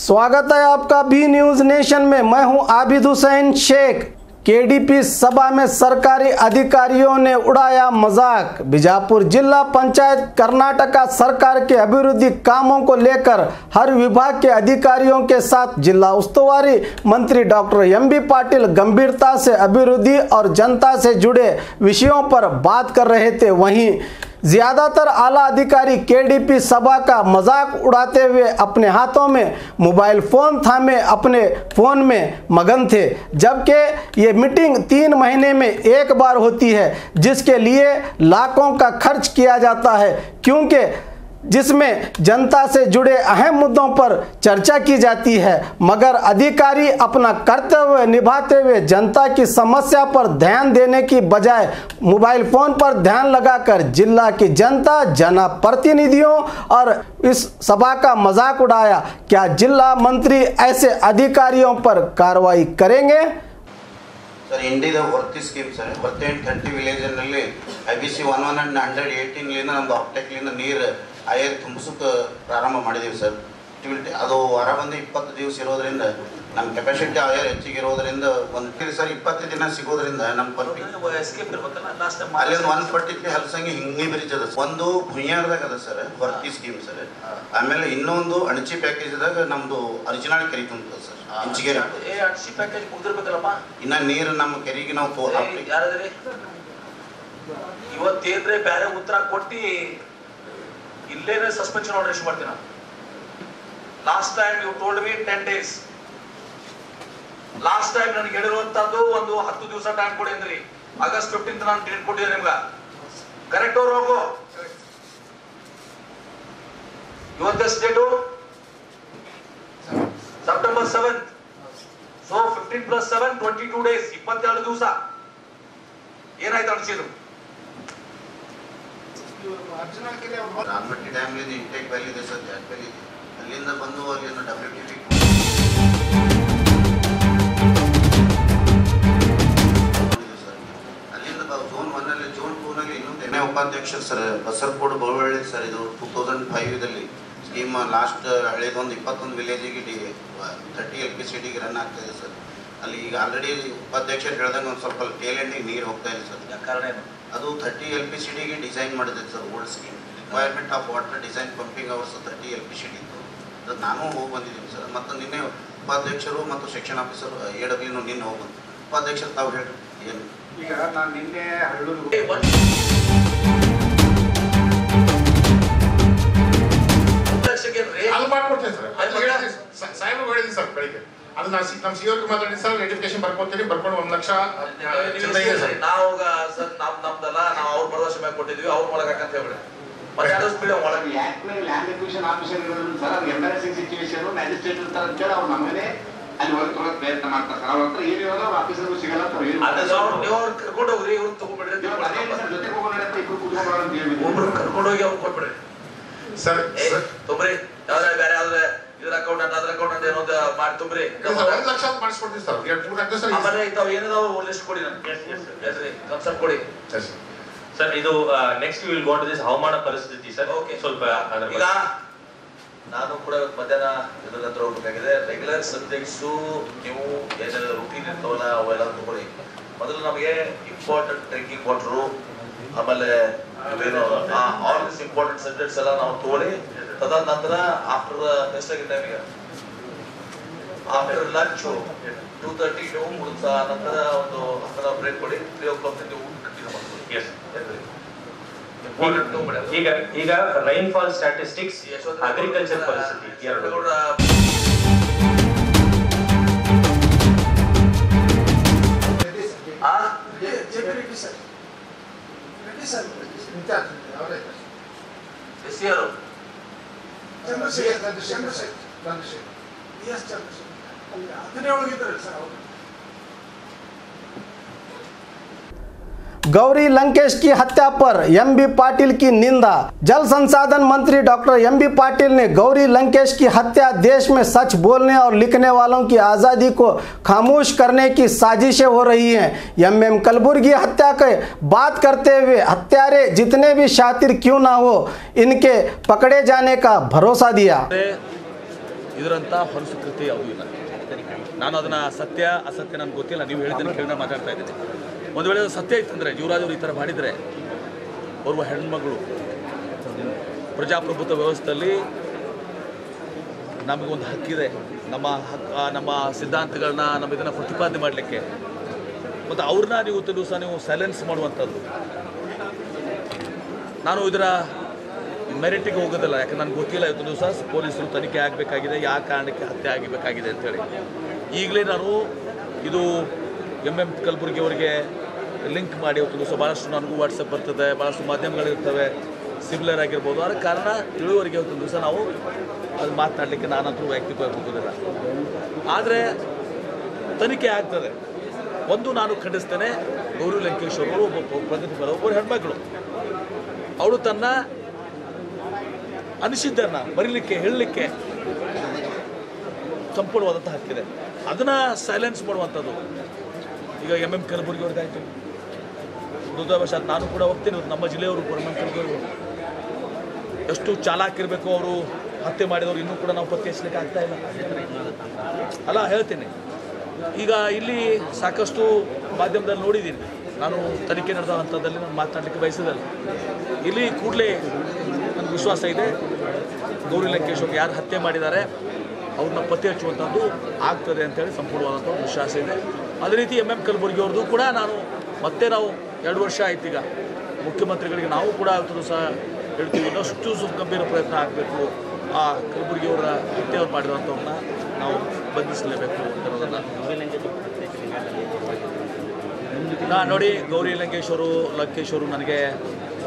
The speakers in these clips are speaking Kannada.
स्वागत है आपका बी न्यूज नेशन में। मैं हूं आबिद हुसैन शेख। केडीपी सभा में सरकारी अधिकारियों ने उड़ाया मजाक। बीजापुर जिला पंचायत कर्नाटका सरकार के अभिवृद्धि कामों को लेकर हर विभाग के अधिकारियों के साथ जिला उस्तुवारी मंत्री डॉक्टर एम.बी. पाटिल गंभीरता से अभिवृद्धि और जनता से जुड़े विषयों पर बात कर रहे थे। वहीं ज्यादातर आला अधिकारी केडीपी सभा का मजाक उड़ाते हुए अपने हाथों में मोबाइल फोन थामे अपने फोन में मगन थे, जबकि ये मीटिंग 3 महीने में एक बार होती है, जिसके लिए लाखों का खर्च किया जाता है, क्योंकि जिसमें जनता से जुड़े अहम मुद्दों पर चर्चा की जाती है। मगर अधिकारी अपना कर्तव्य निभाते हुए जनता की समस्या पर ध्यान देने की बजाय मोबाइल फोन पर ध्यान लगाकर जिला की जनता, जनप्रतिनिधियों और इस सभा का मजाक उड़ाया। क्या जिला मंत्री ऐसे अधिकारियों पर कार्रवाई करेंगे? सर इंडिया वर्ती स्कीम सर वर्ती 30 विलेज IBC 11 and 118 नम्बर ಆಪ್ಟೆಕ್ಲಿಂದ ನೀರು ಆಯರ್ ತುಂಬಿಸೋಕೆ ಪ್ರಾರಂಭ ಮಾಡಿದೀವಿ ಸರ್. ಅದು ವಾರ ಬಂದು 20 ದಿವಸ ಇರೋದ್ರಿಂದ ನಮ್ಮ ಕೆಪಾಸಿಟಿ ಆಯರ್ ಹೆಚ್ಚಿಗೆ ಇರೋದ್ರಿಂದ ಒಂದು ಸರ್ 20 ದಿನ ಸಿಗೋದ್ರಿಂದ ನಮ್ಮ ಅಲ್ಲಿ ಒಂದು ಪಟ್ಟಿಗೆ ಹಲಸಂಗಿ ಹಿಂಗೆ ಬ್ರಿಡ್ಜ್ ಅದ, ಒಂದು ಭುಯ್ಯಾರದಾಗ ಅದ ಸರ್ ವರ್ತಿ ಸ್ಕೀಮ್ ಸರ್. ಆಮೇಲೆ ಇನ್ನೊಂದು ಅಣಚಿ ಪ್ಯಾಕೇಜ್ದಾಗ ನಮ್ದು ಅರ್ಜಿನಾಳ್ ಕೆರೆ ತುಂಬುತ್ತದೆ ಸರ್. ಇಂಚಿಗೆ ಅಣಚಿ ಪ್ಯಾಕೇಜ್ ಕುದಿರ್ಬೇಕಲ್ಲಪ್ಪ, ಇನ್ನ ನೀರು ನಮ್ಮ ಕೆರೆಗೆ ನಾವು ಯಾರಾದ್ರಿ ಇವತ್ತೇನ್ರೆ ಬೇರೆ ಉತ್ತರ ಕೊಟ್ಟು ಇಲ್ಲೇನೆ ಸಸ್ಪೆನ್ಷನ್ ಆರ್ಡರ್ ಇಶ್ಯೂ ಮಾಡ್ತೀನಿ. Last time you told me 10 days. Last time ನನಗೆ ಹೇಳಿರುವಂತದ್ದು ಒಂದು 10 ದಿವಸ ಟೈಮ್ ಕೊಡಿ ಅಂದ್ರಿ. August 15th ನಾನು ಡೇಟ್ ಕೊಟ್ಟಿದ್ದೆ ನಿಮ್ಗೆ. ಕರೆಕ್ಟ್ ಅವ್ರು ಹೋಗು. ಇವತ್ತು date September 7th. So 15 plus 7 22 days 22 ದಿವಸ ಏನಾಯ್ತು ಅನ್ಸಿದ್ರು? ರಾಮಟ್ಟಿ ಡ್ಯಾಮ್ ಇಂಟೇಕ್ ವ್ಯಾಲಿ ಇದೆ ಸರ್, ಜಾಕ್ ವ್ಯಾಲಿ ಇದೆ, ಅಲ್ಲಿಂದ ಬಂದು ಅಲ್ಲಿಂದ WTV ಅಲ್ಲಿಂದ Zone 1 ನಲ್ಲಿ Zone 2 ನಲ್ಲಿ ಇನ್ನೊಂದು ಉಪಾಧ್ಯಕ್ಷರು ಸರ್ ಬಸರಕೋಡು ಬಳ್ಳವಳ್ಳಿ ಸರ್. ಇದು 2005 ಸ್ಕೀಮ್ ಲಾಸ್ಟ್ ಹಳೇದೊಂದು 21 ವಿಲೇಜಿಗೆ 30 LPCDಗೆ ರನ್ ಆಗ್ತಾ ಇದೆ ಸರ್. ಅಲ್ಲಿ ಈಗ ಆಲ್ರೆಡಿ ಉಪಾಧ್ಯಕ್ಷರು ಹೇಳ್ದಂಗೆ ಒಂದು ಸ್ವಲ್ಪ ಟೇಲ್ ಎಂಡಿಗೆ ನೀರು ಹೋಗ್ತಾ ಇದೆ ಸರ್. ಕಾರಣ ಏನು? ಅದು 30 LPCDಗೆ ಡಿಸೈನ್ ಮಾಡಿದೆ sir. Old scheme requirement of water design pumping hours 30 LPCD ಇತ್ತು. ಅದು ನಾನು ಹೋಗಿ ಬಂದಿದ್ದೀನಿ ಸರ್. ಮತ್ತು ನಿನ್ನೆ ಉಪಾಧ್ಯಕ್ಷರು ಮತ್ತು ಸೆಕ್ಷನ್ ಆಫೀಸರ್ AW ನಿನ್ನೆ ಹೋಗಿ ಬಂದು ಉಪಾಧ್ಯಕ್ಷರು ತಾವು ಹೇಳಿ ಏನು ಈಗ ನಾನು ನಿನ್ನೆ ಅಲ್ಲಿ ಮಾಡ್ಕೊಡ್ತೇನೆ ಸರ್. ಸಾಹೇಬ್ ಹೇಳಿದ್ದೀನಿ ಸರ್ ಬೆಳಿಗ್ಗೆ. ಅದು ನಾನು ನಮ್ಮ ಸಿಒಗೆ ಮಾತಾಡಿ ಸರ್ ರೆಟಿಫಿಕೇಶನ್ ಬರ್ಕೊಡ್ತೀನಿ, ಬರ್ಕೊಂಡು 1 ಲಕ್ಷ ನಾವು ಸರ್ ನಮ್ದಲ್ಲ, ನಾವು ಅವ್ರ ಭರವಸೆ ಮೇಲೆ ಕೊಟ್ಟಿದ್ವಿ, ಅವ್ರ ಒಳಗಂತ ಹೇಳ್ಬಿಡಿ. ಲ್ಯಾಂಡ್ ಎಕ್ವಿಷನ್ ಆಫೀಸರ್ ಇರೋದ್ರಿಂದ ಸರ್ ಅದು ಎಂಬಾರಸಿಂಗ್ ಸಿಚುವೇಶನ್ ಮ್ಯಾಜಿಸ್ಟ್ರೇಟ್ ಇರ್ತಾರೆ ಅಂತೇಳಿ ಅವ್ರು ನಮ್ಮನೆ ಅಲ್ಲಿ ಹೊರಗೆ ತೊಗೊಳಕ್ ಪ್ರಯತ್ನ ಮಾಡ್ತಾರೆ ಸರ್. ಅವ್ರ ಹತ್ರ ಏನಿರೋದು ಅವ್ರ ಆಫೀಸರ್ಗೂ ಸಿಗಲ್ಲ ಅಂತ ನೀವು ಅವ್ರು ಕರ್ಕೊಂಡು ಹೋಗ್ರಿ, ಇವ್ರು ತಗೊಂಡ್ಬಿಡ್ರಿ, ಜೊತೆ ಹೋಗೋಣ ಇಬ್ರು ಕುತ್ಕೊಂಡು ಅಂತ ಹೇಳ್ಬಿಟ್ಟು ಒಬ್ರು ಕರ್ಕೊಂಡು ಹೋಗಿ ಅವ್ರು ಕೊಟ್ಬಿಡ್ರಿ ಸರ್. ತೊಂಬ್ರಿ ಯಾವ್ದಾರ ಬೇರೆ ಯಾವ್ದಾರ ಇದ್ರ ಅಕೌಂಟ್ ಅದ್ರ ಅಕೌಂಟ್ ಏನೋ ಮಾಡಿ ತುಂಬ್ರಿ. 1 ಲಕ್ಷ ಮಾಡಿಸ್ಕೊಡ್ತೀವಿ ಸರ್. ಆಮೇಲೆ ಇಂಥವು ಏನಿದಾವ ಲಿಸ್ಟ್ ಕೊಡಿ, ನನಗೆ ಕನ್ಸಲ್ಟ್ ಕೊಡಿ ಸರ್. ಇದು next will go to this ಹವಾಮಾನ ಪರಿಸ್ಥಿತಿ ಸರ್. ಓಕೆ, ಸ್ವಲ್ಪ ಈಗ ನಾನು ಕೂಡ ಮಧ್ಯಾಹ್ನ ಇದ್ರ ಹತ್ರ ಹೋಗ್ಬೇಕಾಗಿದೆ. ರೆಗ್ಯುಲರ್ ಸಬ್ಜೆಕ್ಟ್ಸು ನೀವು ಏನೆಲ್ಲ ರೂಟೀನ್ ಇರ್ತಾವಲ್ಲ ಅವೆಲ್ಲ ತಗೊಳ್ಳಿ. ಮೊದಲು ನಮಗೆ ಇಂಪಾರ್ಟೆಂಟ್ ಡ್ರಿಂಕಿಂಗ್ ವಾಟರು, ಆಮೇಲೆ ಆಲ್ ದಿಸ್ ಇಂಪಾರ್ಟೆಂಟ್ ಸಬ್ಜೆಕ್ಟ್ಸ್ ಎಲ್ಲ ನಾವು ತಗೊಳ್ಳಿ. ತದನಂತರ ಆಫ್ಟರ್ ಎಷ್ಟಾಗಿ ಟೈಮಿಗೆ ಆಫ್ಟರ್ ಲಂಚ್ 2:30 ನೀವು ಮುಗಿದ ನಂತರ ಒಂದು 10 ಬ್ರೇಕ್ ಕೊಡಿ. 3 o'clock ನೀವು ಕಂಟಿನ್ಯೂ ಮಾಡ್ಕೊಳ್ಳಿ. ಈಗ ರೈನ್ಫಾಲ್ ಸ್ಟ್ಯಾಟಿಸ್ಟಿಕ್ಸ್, ಅಗ್ರಿಕಲ್ಚರ್ ಪರಿಸ್ಥಿತಿ ಎರಡು गौरी लंकेश की हत्या पर एम.बी. पाटिल की निंदा। जल संसाधन मंत्री डॉक्टर एम.बी. पाटिल ने गौरी लंकेश की हत्या देश में सच बोलने और लिखने वालों की आज़ादी को खामोश करने की साजिशें हो रही हैं। एम.एम. कलबुर्गी हत्या के बात करते हुए हत्यारे जितने भी शातिर क्यों ना हो, इनके पकड़े जाने का भरोसा दिया। ಇದರಂಥ ಹೊರಸುಕೃತಿ ಯಾವುದೂ ಇಲ್ಲ. ನಾನು ಅದನ್ನು ಸತ್ಯ ಅಸತ್ಯ ನನಗೆ ಗೊತ್ತಿಲ್ಲ, ನೀವು ಹೇಳಿದ್ದನ್ನು ಕೇಳಿ ಮಾತಾಡ್ತಾ ಇದ್ದೀನಿ. ಒಂದು ವೇಳೆ ಸತ್ಯ ಇತ್ತಂದರೆ ಯುವರಾಜ್ ಅವರು ಈ ಥರ ಮಾಡಿದರೆ ಓರ್ವ ಹೆಣ್ಮಗಳು ಪ್ರಜಾಪ್ರಭುತ್ವ ವ್ಯವಸ್ಥೆಯಲ್ಲಿ ನಮಗೊಂದು ಹಕ್ಕಿದೆ, ನಮ್ಮ ಸಿದ್ಧಾಂತಗಳನ್ನ ನಮ್ಮ ಇದನ್ನು ಪ್ರತಿಪಾದನೆ ಮಾಡಲಿಕ್ಕೆ. ಮತ್ತು ಅವ್ರನ್ನ ಇವತ್ತು ದಿವಸ ನೀವು ಸೈಲೆನ್ಸ್ ಮಾಡುವಂಥದ್ದು. ನಾನು ಇದರ ಮೆರಿಟಿಗೆ ಹೋಗೋದಿಲ್ಲ, ಯಾಕಂದ್ರೆ ನನಗೆ ಗೊತ್ತಿಲ್ಲ. ಇವತ್ತು ದಿವಸ ಪೊಲೀಸರು ತನಿಖೆ ಆಗಬೇಕಾಗಿದೆ, ಯಾವ ಕಾರಣಕ್ಕೆ ಹತ್ಯೆ ಆಗಬೇಕಾಗಿದೆ ಅಂತೇಳಿ. ಈಗಲೇ ನಾನು ಇದು MM ಕಲಬುರ್ಗಿ ಅವರಿಗೆ ಲಿಂಕ್ ಮಾಡಿ ಇವತ್ತು ದಿವಸ ಭಾಳಷ್ಟು ನನಗೂ ವಾಟ್ಸಪ್ ಬರ್ತದೆ, ಭಾಳಷ್ಟು ಮಾಧ್ಯಮಗಳಿರ್ತವೆ, ಸಿಮಿಲರ್ ಆಗಿರ್ಬೋದು. ಅದರ ಕಾರಣ ತಿಳುವರಿಗೆ ಇವತ್ತು ದಿವಸ ನಾವು ಅದು ಮಾತನಾಡಲಿಕ್ಕೆ ನಾನಂತೂ ವೈಯಕ್ತಿಕವಾಗಿ ಹೋಗೋದಿಲ್ಲ. ಆದರೆ ತನಿಖೆ ಆಗ್ತದೆ. ಒಂದು ನಾನು ಖಂಡಿಸ್ತೇನೆ, ಗೌರಿ ಲಂಕೇಶ್ ಅವರು ಒಬ್ಬರು ಹೆಣ್ಮಕ್ಳು, ಅವಳು ತನ್ನ ಅನಿಸಿದ್ದನ್ನು ಬರೀಲಿಕ್ಕೆ ಹೇಳಲಿಕ್ಕೆ ಸಂಪೂರ್ಣವಾದಂಥ ಹಕ್ಕಿದೆ. ಅದನ್ನು ಸೈಲೆನ್ಸ್ ಮಾಡುವಂಥದ್ದು. ಈಗ MM ಕಲಬುರ್ಗಿ ಅವ್ರದ್ದಾಯಿತು, ದುರ್ದೈವಶಾತ್ ನಾನು ಕೂಡ ಹೋಗ್ತೀನಿ. ನಮ್ಮ ಜಿಲ್ಲೆಯವರು MM ಕಲಬುರ್ಗಿ ಅವರು ಎಷ್ಟು ಚಾಲಾಕಿರಬೇಕು, ಅವರು ಹತ್ಯೆ ಮಾಡಿದವರು ಇನ್ನೂ ಕೂಡ ನಾವು ಪತ್ತೆ ಹಚ್ಚಲಿಕ್ಕೆ ಆಗ್ತಾ ಇಲ್ಲ ಅಲ್ಲ, ಹೇಳ್ತೀನಿ. ಈಗ ಇಲ್ಲಿ ಸಾಕಷ್ಟು ಮಾಧ್ಯಮದಲ್ಲಿ ನೋಡಿದ್ದೀನಿ, ನಾನು ತನಿಖೆ ನಡೆದ ಹಂತದಲ್ಲಿ ನಾನು ಮಾತನಾಡಲಿಕ್ಕೆ ಬಯಸಿದಲ್ಲ. ಇಲ್ಲಿ ಕೂಡಲೇ ನನಗೆ ವಿಶ್ವಾಸ ಇದೆ, ಗೌರಿ ಲಂಕೇಶ್ ಅವರು ಯಾರು ಹತ್ಯೆ ಮಾಡಿದ್ದಾರೆ ಅವ್ರನ್ನ ಪತ್ತೆ ಹಚ್ಚುವಂಥದ್ದು ಆಗ್ತದೆ ಅಂತೇಳಿ ಸಂಪೂರ್ಣವಾದಂಥ ಒಂದು ವಿಶ್ವಾಸ ಇದೆ. ಅದೇ ರೀತಿ MM ಕಲಬುರ್ಗಿ ಅವ್ರದ್ದು ಕೂಡ ನಾವು 2 ವರ್ಷ ಆಯ್ತು ಈಗ ಮುಖ್ಯಮಂತ್ರಿಗಳಿಗೆ ನಾವು ಕೂಡ ಇವತ್ತು ಸಹ ಹೇಳ್ತೀವಿ, ಇನ್ನಷ್ಟು ಗಂಭೀರ ಪ್ರಯತ್ನ ಆಗಬೇಕು. ಆ ಕಲಬುರ್ಗಿ ಅವರ ಹತ್ಯೆ ಮಾಡಿರುವಂಥವ್ರನ್ನ ನಾವು ಬಂಧಿಸಲೇಬೇಕು ಅನ್ನೋದನ್ನು ನೋಡಿ. ಗೌರಿ ಲಂಕೇಶ್ ಅವರು ನನಗೆ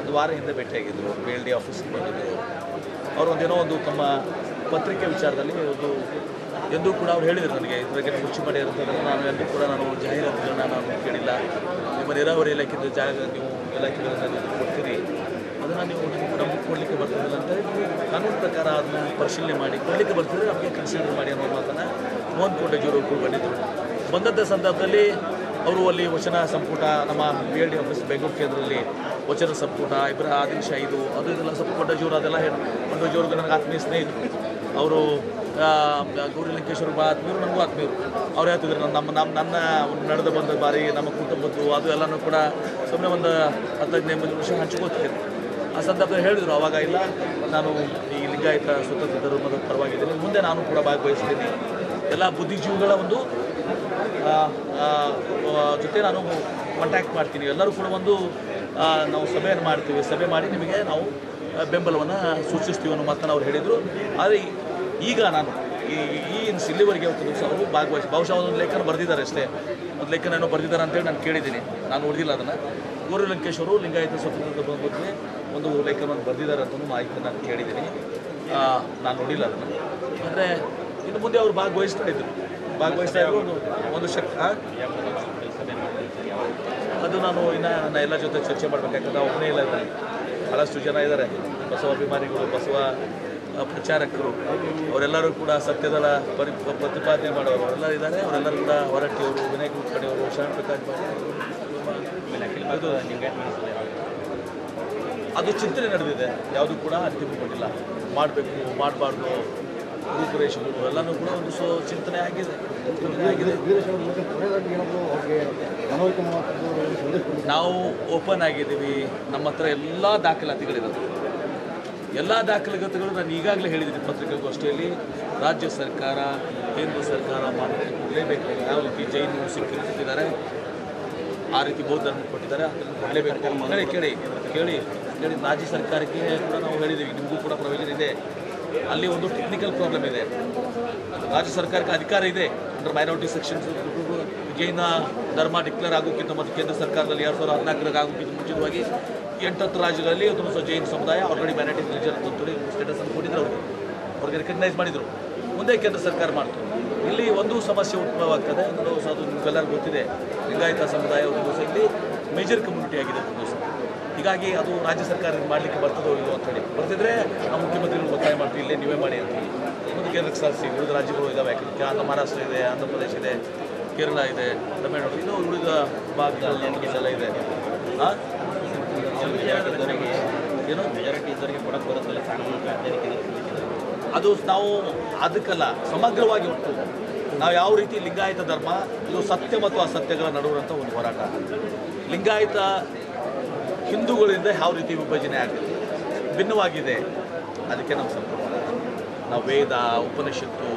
ಒಂದು ವಾರ ಹಿಂದೆ ಭೇಟಿಯಾಗಿದ್ದರು, BLD ಆಫೀಸ್ಗೆ ಬಂದಿದ್ದರು. ಅವರು ಒಂದು ತಮ್ಮ ಪತ್ರಿಕೆ ವಿಚಾರದಲ್ಲಿ ಎಂದೂ ಕೂಡ ಅವ್ರು ಹೇಳಿದರು ನನಗೆ, ಇದ್ರ ಬಗ್ಗೆ ಕುರ್ಚಿ ಮಾಡಿ ಇರ್ತದನ್ನು ನಾನು ಎಂದೂ ಕೂಡ ಜಾಹೀರಾತುಗಳನ್ನ ನಾನು ಕೇಳಿಲ್ಲ. ನಿಮ್ಮ ನೀರಾವರಿ ಇಲಾಖೆಯಿಂದ ನೀವು ಇಲಾಖೆಗಳನ್ನು ನೀವು ಕೊಡ್ತೀರಿ, ಅದನ್ನು ನೀವು ನಮಗೆ ಕೊಡಲಿಕ್ಕೆ ಬರ್ತಿರಲಿಲ್ಲ ಅಂತ ಹೇಳಿ ಕಾನೂನು ಪ್ರಕಾರ ಅದನ್ನು ಪರಿಶೀಲನೆ ಮಾಡಿ ಕೊಡಲಿಕ್ಕೆ ಬರ್ತಿದ್ರೆ ನಮಗೆ ಕನ್ಸಿಡರ್ ಮಾಡಿ ಅನ್ನೋ ಮಾತನ್ನು ಮೋಹನ್ ಕೋಟೇಜಿಯವರು ಕೂಡ ಬಂದಿದ್ದರು. ಬಂದಂಥ ಸಂದರ್ಭದಲ್ಲಿ ಅವರು ಅಲ್ಲಿ ವಚನ ಸಂಪುಟ, ನಮ್ಮ BLD ಆಫೀಸ್ ಬೆಂಗಳೂರು ಕೇಂದ್ರದಲ್ಲಿ ವಚನ ಸಂಪುಟ, ಇಬ್ಬರ ಆದೇಶ ಇದು ಅದು ಇದೆಲ್ಲ ಸ್ವಲ್ಪ ಕೋಟೇಜಿಯವರು ಅದೆಲ್ಲ ಕೋಟೇಜಿಯವ್ರಿಗೆ ನನಗೆ ಆತ್ಮೀಯ ಸ್ನೇಹಿತರು. ಅವರು ಗೌರಿ ಲಂಕೇಶ್ ಅವರು ಭಾಳ ಆತ್ಮೀಯರು, ನನಗೂ ಆತ್ಮೀಯರು. ಅವ್ರು ಹೇಳ್ತಿದ್ರು ನನ್ನ ನಡೆದು ಬಂದ ಬಾರಿ ನಮ್ಮ ಕುಟುಂಬದ್ದು ಅದು ಎಲ್ಲನೂ ಕೂಡ ಸುಮ್ಮನೆ ಒಂದು 15-20 ವರ್ಷ ಹಂಚ್ಕೋತಿದ್ದೀನಿ. ಆ ಸಂದರ್ಭದಲ್ಲಿ ಹೇಳಿದರು ಆವಾಗ, ಇಲ್ಲ ನಾನು ಈ ಲಿಂಗಾಯತ ಸ್ವತಂತ್ರ ಧರ್ಮದ ಪರವಾಗಿದ್ದೀನಿ, ಮುಂದೆ ನಾನು ಕೂಡ ಭಾಗವಹಿಸ್ತೀನಿ, ಎಲ್ಲ ಬುದ್ಧಿಜೀವಿಗಳ ಒಂದು ಜೊತೆ ನಾನು ಕಾಂಟ್ಯಾಕ್ಟ್ ಮಾಡ್ತೀನಿ, ಎಲ್ಲರೂ ಕೂಡ ನಾವು ಸಭೆಯನ್ನು ಮಾಡ್ತೀವಿ, ಸಭೆ ಮಾಡಿ ನಿಮಗೆ ನಾವು ಬೆಂಬಲವನ್ನು ಸೂಚಿಸ್ತೀವಿ ಅನ್ನೋ ಮಾತನ್ನು ಅವ್ರು ಹೇಳಿದರು. ಆದರೆ ಈಗ ನಾನು ಇಲ್ಲಿವರೆಗೆ ಅವರು ಬಹುಶಃ ಒಂದು ಲೇಖನ ಬರೆದಿದ್ದಾರೆ ಅಷ್ಟೇ, ಒಂದು ಲೇಖನ ಏನೋ ಬರೆದಿದ್ದಾರೆ ಅಂತೇಳಿ ನಾನು ಕೇಳಿದ್ದೀನಿ, ನಾನು ಓದಿಲ್ಲ ಅದನ್ನು. ಗೌರಿ ಲಂಕೇಶ್ ಅವರು ಲಿಂಗಾಯತ ಸ್ವತಂತ್ರ ಬಗ್ಗೆ ಒಂದು ಲೇಖನವನ್ನು ಬರೆದಿದ್ದಾರೆ ಅಂತ ಮಾಹಿತಿ ನಾನು ಕೇಳಿದ್ದೀನಿ, ನಾನು ನೋಡಿಲ್ಲ ಅದನ್ನು. ಅಂದರೆ ಇನ್ನು ಮುಂದೆ ಅವರು ಭಾಗವಹಿಸ್ತಾ ಇದ್ರು ಒಂದು ಶಕ್ತಿ. ಅದು ನಾನು ನನ್ನ ಎಲ್ಲ ಜೊತೆ ಚರ್ಚೆ ಮಾಡಬೇಕಾಗ್ತದೆ. ಒಬ್ಬನೇ ಇಲ್ಲ, ಇದ್ದಾರೆ ಭಾಳಷ್ಟು ಜನ ಇದ್ದಾರೆ, ಬಸವ ಅಭಿಮಾನಿಗಳು, ಬಸವ ಪ್ರಚಾರಕರು, ಅವರೆಲ್ಲರೂ ಕೂಡ ಸತ್ಯದ ಪ್ರತಿಪಾದನೆ ಮಾಡೋರು ಅವರೆಲ್ಲರೂ ಇದ್ದಾರೆ. ಅವರೆಲ್ಲರೂ ಕೂಡ ಹೊರಟ್ಟಿಯವರು, ವಿನಯ್ ಕುಲಕರ್ಣಿಯವರು, ಶರಣ ಪ್ರಕಾಶ್ ಅದು ಚಿಂತನೆ ನಡೆದಿದೆ, ಯಾವುದೂ ಕೂಡ ಅಂತಿಮಗೊಂಡಿಲ್ಲ. ಮಾಡಬೇಕು ಮಾಡಬಾರ್ದು ರೂಪುರೇಷೆಗಳು ಎಲ್ಲನೂ ಕೂಡ ಒಂದು ಚಿಂತನೆ ಆಗಿದೆ. ನಾವು ಓಪನ್ ಆಗಿದ್ದೀವಿ, ನಮ್ಮ ಹತ್ರ ಎಲ್ಲ ದಾಖಲಾತಿಗಳಿರೋದು, ಎಲ್ಲ ದಾಖಲಾತಿಗಳು ನಾನು ಈಗಾಗಲೇ ಹೇಳಿದ್ದೀನಿ ಪತ್ರಿಕಾಗೋಷ್ಠಿಯಲ್ಲಿ. ರಾಜ್ಯ ಸರ್ಕಾರ, ಕೇಂದ್ರ ಸರ್ಕಾರ ಮಾಡಲೇಬೇಕು. ಯಾವ ರೀತಿ ಜೈನು ಸಿಖ್ಖರು ಕೊಟ್ಟಿದ್ದಾರೆ, ಆ ರೀತಿ ಬೌದ್ಧ ಧರ್ಮ ಕೊಟ್ಟಿದ್ದಾರೆ, ಅದನ್ನು ಕೊಡಲೇಬೇಕು. ಕೇಳಿ ರಾಜ್ಯ ಸರ್ಕಾರಕ್ಕೆ ಕೂಡ ನಾವು ಹೇಳಿದ್ದೀವಿ, ನಿಮಗೂ ಕೂಡ ಪ್ರೊವಿಷನ್ ಇದೆ. ಅಲ್ಲಿ ಒಂದು ಟೆಕ್ನಿಕಲ್ ಪ್ರಾಬ್ಲಮ್ ಇದೆ. ರಾಜ್ಯ ಸರ್ಕಾರಕ್ಕೆ ಅಧಿಕಾರ ಇದೆ ಅಂದರೆ ಮೈನಾರಿಟಿ ಸೆಕ್ಷನ್ಸ್ ಜೈನ ಧರ್ಮ ಡಿಕ್ಲೇರ್ ಆಗೋಕ್ಕಿಂತ ಮತ್ತು ಕೇಂದ್ರ ಸರ್ಕಾರದಲ್ಲಿ 2014 ಆಗೋಕ್ಕಿಂತ ಮುಂಚಿತವಾಗಿ 8 ರಾಜ್ಯಗಳಲ್ಲಿ ಒಂದು ಜೈನ ಸಮುದಾಯ ಆಲ್ರೆಡಿ ಮೈನಾರಿಟಿ ರಿಲಿಜನ್ ಅಂತೇಳಿ ಸ್ಟೇಟಸನ್ನು ಕೊಟ್ಟಿದ್ರು, ಅವ್ರಿಗೆ ರೆಕಗ್ನೈಸ್ ಮಾಡಿದರು. ಮುಂದೆ ಕೇಂದ್ರ ಸರ್ಕಾರ ಮಾಡ್ತು. ಇಲ್ಲಿ ಒಂದು ಸಮಸ್ಯೆ ಉದ್ಭವವಾಗ್ತದೆ, ಅದು ನಿಮಗೆಲ್ಲರಿಗೂ ಗೊತ್ತಿದೆ. ಲಿಂಗಾಯತ ಸಮುದಾಯ ಒಂದು ದಿವಸ ಇಲ್ಲಿ ಮೇಜರ್ ಕಮ್ಯುನಿಟಿ ಆಗಿದೆ ಒಂದು ದಿವಸ. ಹೀಗಾಗಿ ಅದು ರಾಜ್ಯ ಸರ್ಕಾರ ಮಾಡಲಿಕ್ಕೆ ಬರ್ತದೋ ಇಲ್ಲೋ ಅಂತೇಳಿ, ಬರ್ತಿದ್ರೆ ನಾವು ಮುಖ್ಯಮಂತ್ರಿಗಳು ಒತ್ತಾಯ ಮಾಡ್ತೀವಿ, ಇಲ್ಲೇ ನೀವೇ ಮಾಡಿ ಅಂತೀವಿ. ಒಂದು ಕೇಂದ್ರಕ್ಕೆ ಸಾಧಿಸಿ ವಿವಿಧ ರಾಜ್ಯಗಳು ಇದ್ದಾವೆ, ಮಹಾರಾಷ್ಟ್ರ ಇದೆ, ಆಂಧ್ರ ಪ್ರದೇಶ ಇದೆ, ಕೇರಳ ಇದೆ, ತಮಿಳುನಾಡು, ಇನ್ನೂ ಉಳಿದ ಭಾಗದಲ್ಲಿ ಎಲ್ಲ ಇದೆ. ಏನು ಮೆಜಾರಿಟಿ ಇದ್ದವರಿಗೆ ಕೊಡಕ್ಕೆ ಬರುತ್ತಲ್ಲ, ಅದು ನಾವು ಅದಕ್ಕಲ್ಲ, ಸಮಗ್ರವಾಗಿ ಉಂಟು. ನಾವು ಯಾವ ರೀತಿ ಲಿಂಗಾಯತ ಧರ್ಮ ಇದು ಸತ್ಯ ಮತ್ತು ಅಸತ್ಯಗಳ ನಡುವಂಥ ಒಂದು ಹೋರಾಟ. ಲಿಂಗಾಯತ ಹಿಂದೂಗಳಿಂದ ಯಾವ ರೀತಿ ವಿಭಜನೆ ಆಗಿದೆ, ಭಿನ್ನವಾಗಿದೆ. ಅದಕ್ಕೆ ನಾವು ಸಂಪರ್ಕ, ನಾವು ವೇದ, ಉಪನಿಷತ್ತು,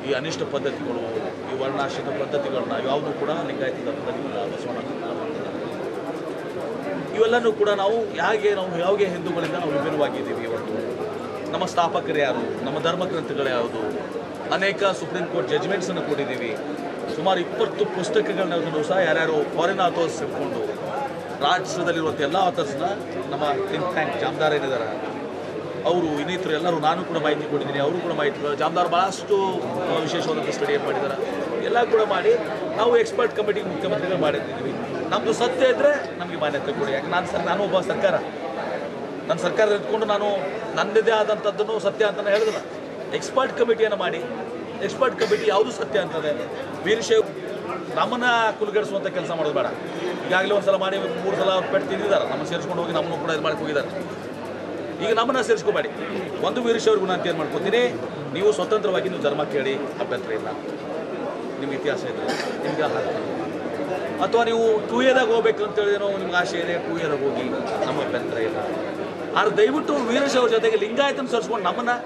ಈ ಅನಿಷ್ಟ ಪದ್ಧತಿಗಳು, ಈ ವರ್ಣಾಶ್ರಮ ಪದ್ಧತಿಗಳನ್ನ ಯಾವುದೂ ಕೂಡ ಲಿಂಗಾಯತ ಧರ್ಮದಲ್ಲಿ ಬಸವಣ್ಣ ಇವೆಲ್ಲನೂ ಕೂಡ ನಾವು ಯಾವುದೇ ಹಿಂದೂಗಳಿಂದ ನಾವು ವಿಭಿನ್ನವಾಗಿದ್ದೀವಿ. ಇವತ್ತು ನಮ್ಮ ಸ್ಥಾಪಕರು ಯಾರು, ನಮ್ಮ ಧರ್ಮಗ್ರಂಥಗಳು ಯಾವುದು, ಅನೇಕ ಸುಪ್ರೀಂ ಕೋರ್ಟ್ ಜಜ್ಮೆಂಟ್ಸನ್ನು ಕೊಟ್ಟಿದ್ದೀವಿ. ಸುಮಾರು 20 ಪುಸ್ತಕಗಳನ್ನ ಸಹ ಯಾರ್ಯಾರು ಫಾರಿನ್ ಆಥರ್ಸ್ ಇಟ್ಕೊಂಡು ರಾಷ್ಟ್ರದಲ್ಲಿರುವಂಥ ಎಲ್ಲ ಆಥರ್ಸ್ನ ನಮ್ಮ ಥಿಂಕ್ ಟ್ಯಾಂಕ್ ಜಾಮದಾರ್ ಏನಿದ್ದಾರೆ ಅವರು, ಇನ್ನಿತರು ಎಲ್ಲರೂ, ನಾನು ಕೂಡ ಮಾಹಿತಿ ಕೊಟ್ಟಿದ್ದೀನಿ, ಅವರು ಕೂಡ ಮಾಹಿತಿ. ಜಾಮದಾರ್ ಭಾಳಷ್ಟು ವಿಶೇಷವಾದಂಥ ಸ್ಟಡಿ ಮಾಡಿದ್ದಾರೆ. ಎಲ್ಲ ಕೂಡ ಮಾಡಿ ನಾವು ಎಕ್ಸ್ಪರ್ಟ್ ಕಮಿಟಿ ಮುಖ್ಯಮಂತ್ರಿಗಳು ಮಾಡಿರ್ತಿದ್ದೀವಿ. ನಮ್ಮದು ಸತ್ಯ ಇದ್ದರೆ ನಮಗೆ ಮಾನ್ಯತೆ ಕೊಡಿ. ಯಾಕೆ ನಾನು ಒಬ್ಬ ಸರ್ಕಾರ, ನನ್ನ ಸರ್ಕಾರ ಇಟ್ಕೊಂಡು ನಾನು ನನ್ನದೇ ಆದಂಥದ್ದನ್ನು ಸತ್ಯ ಅಂತ ಹೇಳಿದಿಲ್ಲ. ಎಕ್ಸ್ಪರ್ಟ್ ಕಮಿಟಿಯನ್ನು ಮಾಡಿ, ಎಕ್ಸ್ಪರ್ಟ್ ಕಮಿಟಿ ಯಾವುದು ಸತ್ಯ ಅಂತದೆ. ವೀರಶೈವ ನಮ್ಮನ್ನು ಕುಲಗೆಡಿಸುವಂಥ ಕೆಲಸ ಮಾಡೋದು ಬೇಡ. ಈಗಾಗಲೇ ಒಂದು ಸಲ ಮಾಡಿ 3 ಸಲ ಪೆಟ್ಟು ತಿಂದಿದ್ದಾರೆ, ನಮ್ಮನ್ನು ಸೇರಿಸ್ಕೊಂಡು ಹೋಗಿ ನಮ್ಮನ್ನು ಕೂಡ ಇದು ಮಾಡಿ ಹೋಗಿದ್ದಾರೆ. ಈಗ ನಮ್ಮನ್ನು ಸೇರಿಸ್ಕೋಬೇಡಿ. ಒಂದು ವೀರಶೈವರಿಗೂ ನಾನು ಏನು ಮಾಡ್ಕೊತೀನಿ, ನೀವು ಸ್ವತಂತ್ರವಾಗಿ ನೀವು ಧರ್ಮ ಕೇಳಿ, ಅಭ್ಯಂತರ ಇಲ್ಲ. ನಿಮ್ಗೆ ಇತಿಹಾಸ ಇದೆ, ನಿಮ್ಗೆ ಹಾಕ್ತೀನಿ. ಅಥವಾ ನೀವು 2Aದಾಗ ಹೋಗ್ಬೇಕು ಅಂತೇಳಿ ನಿಮ್ಗೆ ಆಸೆ ಇದೆ, 2Aದಾಗ ಹೋಗಿ, ನಮ್ಮ ಅಭ್ಯಂತರ ಇಲ್ಲ. ಆದ್ರೆ ದಯವಿಟ್ಟು ವೀರಶೈವರ ಜೊತೆಗೆ ಲಿಂಗಾಯತನ ಸೇರಿಸ್ಕೊಂಡು ನಮ್ಮನ್ನು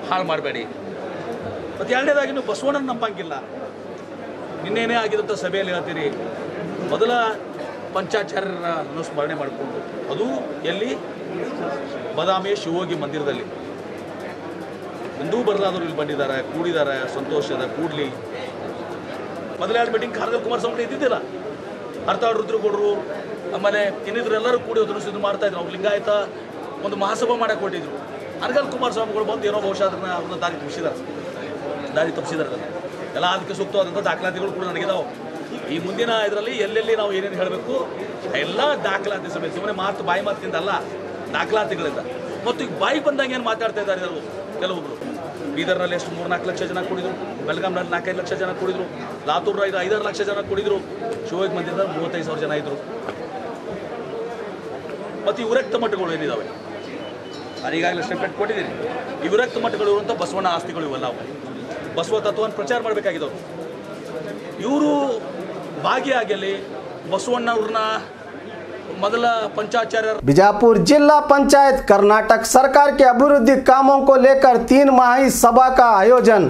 ಹಾಳು ಮಾಡಬೇಡಿ. ಮತ್ತು ಎರಡನೇದಾಗಿ ನೀವು ಬಸವಣ್ಣನ ನಂಬಂಗಿಲ್ಲ. ನಿನ್ನೇನೇ ಆಗಿದ್ದಂಥ ಸಭೆಯಲ್ಲಿ ಹೇಳ್ತೀರಿ, ಮೊದಲ ಪಂಚಾಚಾರ್ಯರನ್ನು ಸ್ಮರಣೆ ಮಾಡಿಕೊಂಡು, ಅದು ಎಲ್ಲಿ, ಬದಾಮಿಯ ಶಿವೋಗಿ ಮಂದಿರದಲ್ಲಿ. ಹಿಂದೂ ಬರಲಾದವರು ಇಲ್ಲಿ ಬಂದಿದ್ದಾರೆ, ಕೂಡಿದ್ದಾರೆ, ಸಂತೋಷದ ಕೂಡಲಿ. ಮೊದಲೆರಡು ಮೀಟಿಂಗ್ ಕಾರ್ಗಲ್ ಕುಮಾರಸ್ವಾಮಿ ಇದ್ದಿದ್ದಿಲ್ಲ, ಅರ್ಥಾಡ್ ರುದ್ರಗೌಡರು ಆಮೇಲೆ ಇನ್ನಿದ್ರು ಎಲ್ಲರೂ ಕೂಡಿ ಇದು ಮಾಡ್ತಾಯಿದ್ರು. ಅವ್ರು ಲಿಂಗಾಯತ ಒಂದು ಮಹಾಸಭಾ ಮಾಡಕ್ಕೆ ಕೊಟ್ಟಿದ್ರು. ಅರ್ಗಲ್ ಕುಮಾರಸ್ವಾಮಿಗಳು ಬಂದು ಏನೋ ಬಹುಶಃ ಅದನ್ನ ದಾರಿ ತಪ್ಪಿಸಿದಾರೆ. ಎಲ್ಲ ಅದಕ್ಕೆ ಸೂಕ್ತವಾದಂಥ ದಾಖಲಾತಿಗಳು ಕೂಡ ನನಗಿದಾವೆ. ಈ ಮುಂದಿನ ಇದರಲ್ಲಿ ಎಲ್ಲೆಲ್ಲಿ ನಾವು ಏನೇನು ಹೇಳಬೇಕು ಎಲ್ಲ ದಾಖಲಾತಿ ಸಮೇತ, ಸುಮ್ಮನೆ ಬಾಯಿ ಮಾತಿಂದಲ್ಲ, ದಾಖಲಾತಿಗಳಿಂದ. ಮತ್ತು ಈಗ ಬಾಯಿ ಬಂದಂಗೆ ಏನು ಮಾತಾಡ್ತಾ ಇದ್ದಾರೆ ಇವರು ಕೆಲವೊಬ್ಬರು. ಬೀದರ್ನಲ್ಲಿ ಎಷ್ಟು 3-4 ಲಕ್ಷ ಜನ ಕೂಡಿದ್ರು, ಬೆಳಗಾಂನಲ್ಲಿ 4-5 ಲಕ್ಷ ಜನ ಕೂಡಿದ್ರು, ಲಾತೂರ್ 5-6 ಲಕ್ಷ ಜನ ಕೂಡಿದ್ರು, ಶಿವಯೋಗಿ ಮಂದಿರದಲ್ಲಿ 35,000 ಜನ ಇದ್ದರು. ಮತ್ತು ಈ ವಿರಕ್ತ ಮಠಗಳು ಏನಿದ್ದಾವೆ, ನಾನು ಈಗಾಗಲೇ ಸ್ಟೇಟ್ಮೆಂಟ್ ಕೊಟ್ಟಿದ್ದೀನಿ. ಈ ವಿರಕ್ತ ಮಠಗಳು ಇರುವಂಥ ಬಸವಣ್ಣ ಆಸ್ತಿಗಳು ಇವೆಲ್ಲ ಬಸವ ತತ್ವವನ್ನು ಪ್ರಚಾರ ಮಾಡಬೇಕಾಗಿದ್ದವರು. ಇವರು ಭಾಗಿಯಾಗಲಿ ಬಸವಣ್ಣವ್ರನ್ನ ಮೊದಲ पंचाचार्य। बीजापुर जिला पंचायत कर्नाटक सरकार के अभिवृद्धि कामों को लेकर 3 माही सभा का आयोजन।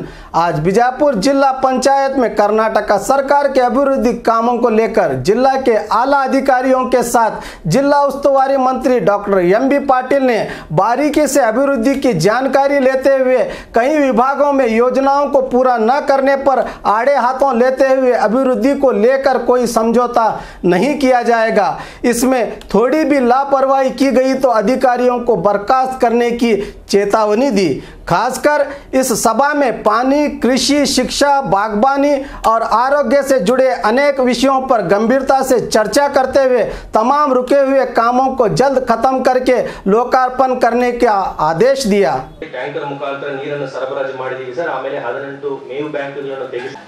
आज बीजापुर जिला पंचायत में कर्नाटक सरकार के अभिवृद्धि कामों को लेकर जिला के आला अधिकारियों के साथ जिला उस्तुवारी मंत्री डॉक्टर एम.बी. पाटिल ने बारीकी से अभिवृद्धि की जानकारी लेते हुए कई विभागों में योजनाओं को पूरा न करने पर आड़े हाथों लेते हुए अभिवृद्धि को लेकर कोई समझौता नहीं किया जाएगा। इसमें थोड़ी भी लापरवाही की गई तो अधिकारियों को बर्खास्त करने की चेतावनी दी। खासकर इस सभा में पानी, कृषि, शिक्षा, बागबानी और आरोग्य से जुड़े अनेक विषयों पर गंभीरता से चर्चा करते हुए तमाम रुके हुए कामों को जल्द खत्म करके लोकार्पण करने का आदेश दिया। ಟ್ಯಾಂಕರ್ ಮುಖಾಂತರ ನೀರನ್ನು ಸರಬರಾಜು ಮಾಡಿದೀವಿ ಸರ್. ಆಮೇಲೆ 18 ಮೇವು ಬ್ಯಾಂಕ್ಗಳನ್ನು ತೆಗೆದು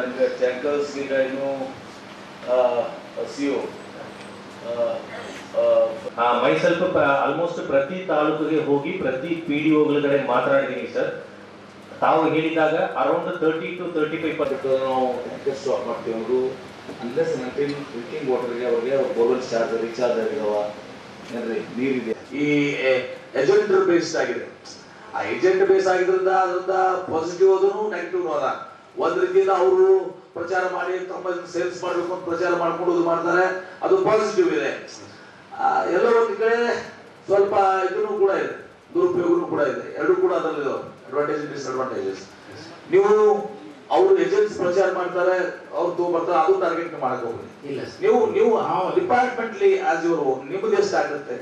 ನಿಮಗೆ ಟ್ಯಾಂಕರ್ಸ್ ಈಗ ಇನ್ನು ಸಿಒ ಮೈಸೆಲ್ಫ್ ಆಲ್ಮೋಸ್ಟ್ ಪ್ರತಿ ತಾಲೂಕಿಗೆ ಹೋಗಿ ಪ್ರತಿ PDOಗಳ ಕಡೆ ಮಾತನಾಡಿದೀನಿ ಸರ್. ತಾವು ಹೇಳಿದಾಗ ಅರೌಂಡ್ 30 to 35% ನಾವು ಟ್ಯಾಂಕರ್ ಸ್ಟಾಕ್ ಮಾಡ್ತೀವಿ. ಅವರು ಅನ್ಲೆಸ್ ನಂಟಿಲ್ ಡ್ರಿಂಕಿಂಗ್ ವಾಟರ್ಗೆ ಅವ್ರಿಗೆ ಬೋರ್ವೆಲ್ ಚಾರ್ಜ್ ರೀಚಾರ್ಜ್ ಆಗಿದಾವ ಏನ್ರಿ ನೀರಿದೆ. ಈ ಏಜೆಂಟ್ ಬೇಸ್ಡ್ ಆಗಿದೆ. ಆ ಏಜೆಂಟ್ ಬೇಸ್ ಆಗಿದ್ರಿಂದ ಅದರಿಂದ ಪಾಸಿಟಿವ್ ಅದೂ ನೆಗೆಟಿವ್ ಅದ. ಒಂದ್ ರೀತಿಯಿಂದ ಅವರು ಪ್ರಚಾರ ಮಾಡಿ ತಮ್ಮ ಸೇಲ್ಸ್ ಮಾಡಬೇಕು ಅಂತ ಪ್ರಚಾರ ಮಾಡ್ಕೊಂಡು ಮಾಡ್ತಾರೆ, ಅದು ಪಾಸಿಟಿವ್ ಇದೆ. ಎಲ್ಲ ಒಂದು ಕಡೆ ಸ್ವಲ್ಪ ಇದನ್ನು ಕೂಡ ಇದೆ, ದುರುಪಯೋಗನೂ ಕೂಡ ಇದೆ. ಎರಡು ಕೂಡ ಅದರಲ್ಲಿ ಅಡ್ವಾಂಟೇಜ್ ಡಿಸ್ಅಡ್ವಾಂಟೇಜಸ್. ನೀವು ಅವರು ಏಜೆಂಟ್ಸ್ ಪ್ರಚಾರ ಮಾಡ್ತಾರೆ, ಅವ್ರು ತಗೊಂಡ್ಬರ್ತಾರೆ, ಅದು ಟಾರ್ಗೆಟ್ ಮಾಡಕ್ ಹೋಗ್ರಿ. ನೀವು ಡಿಪಾರ್ಟ್ಮೆಂಟ್ಲಿ ಆಸ್ ಇವರು ನಿಮ್ದು ಎಷ್ಟು ಆಗುತ್ತೆ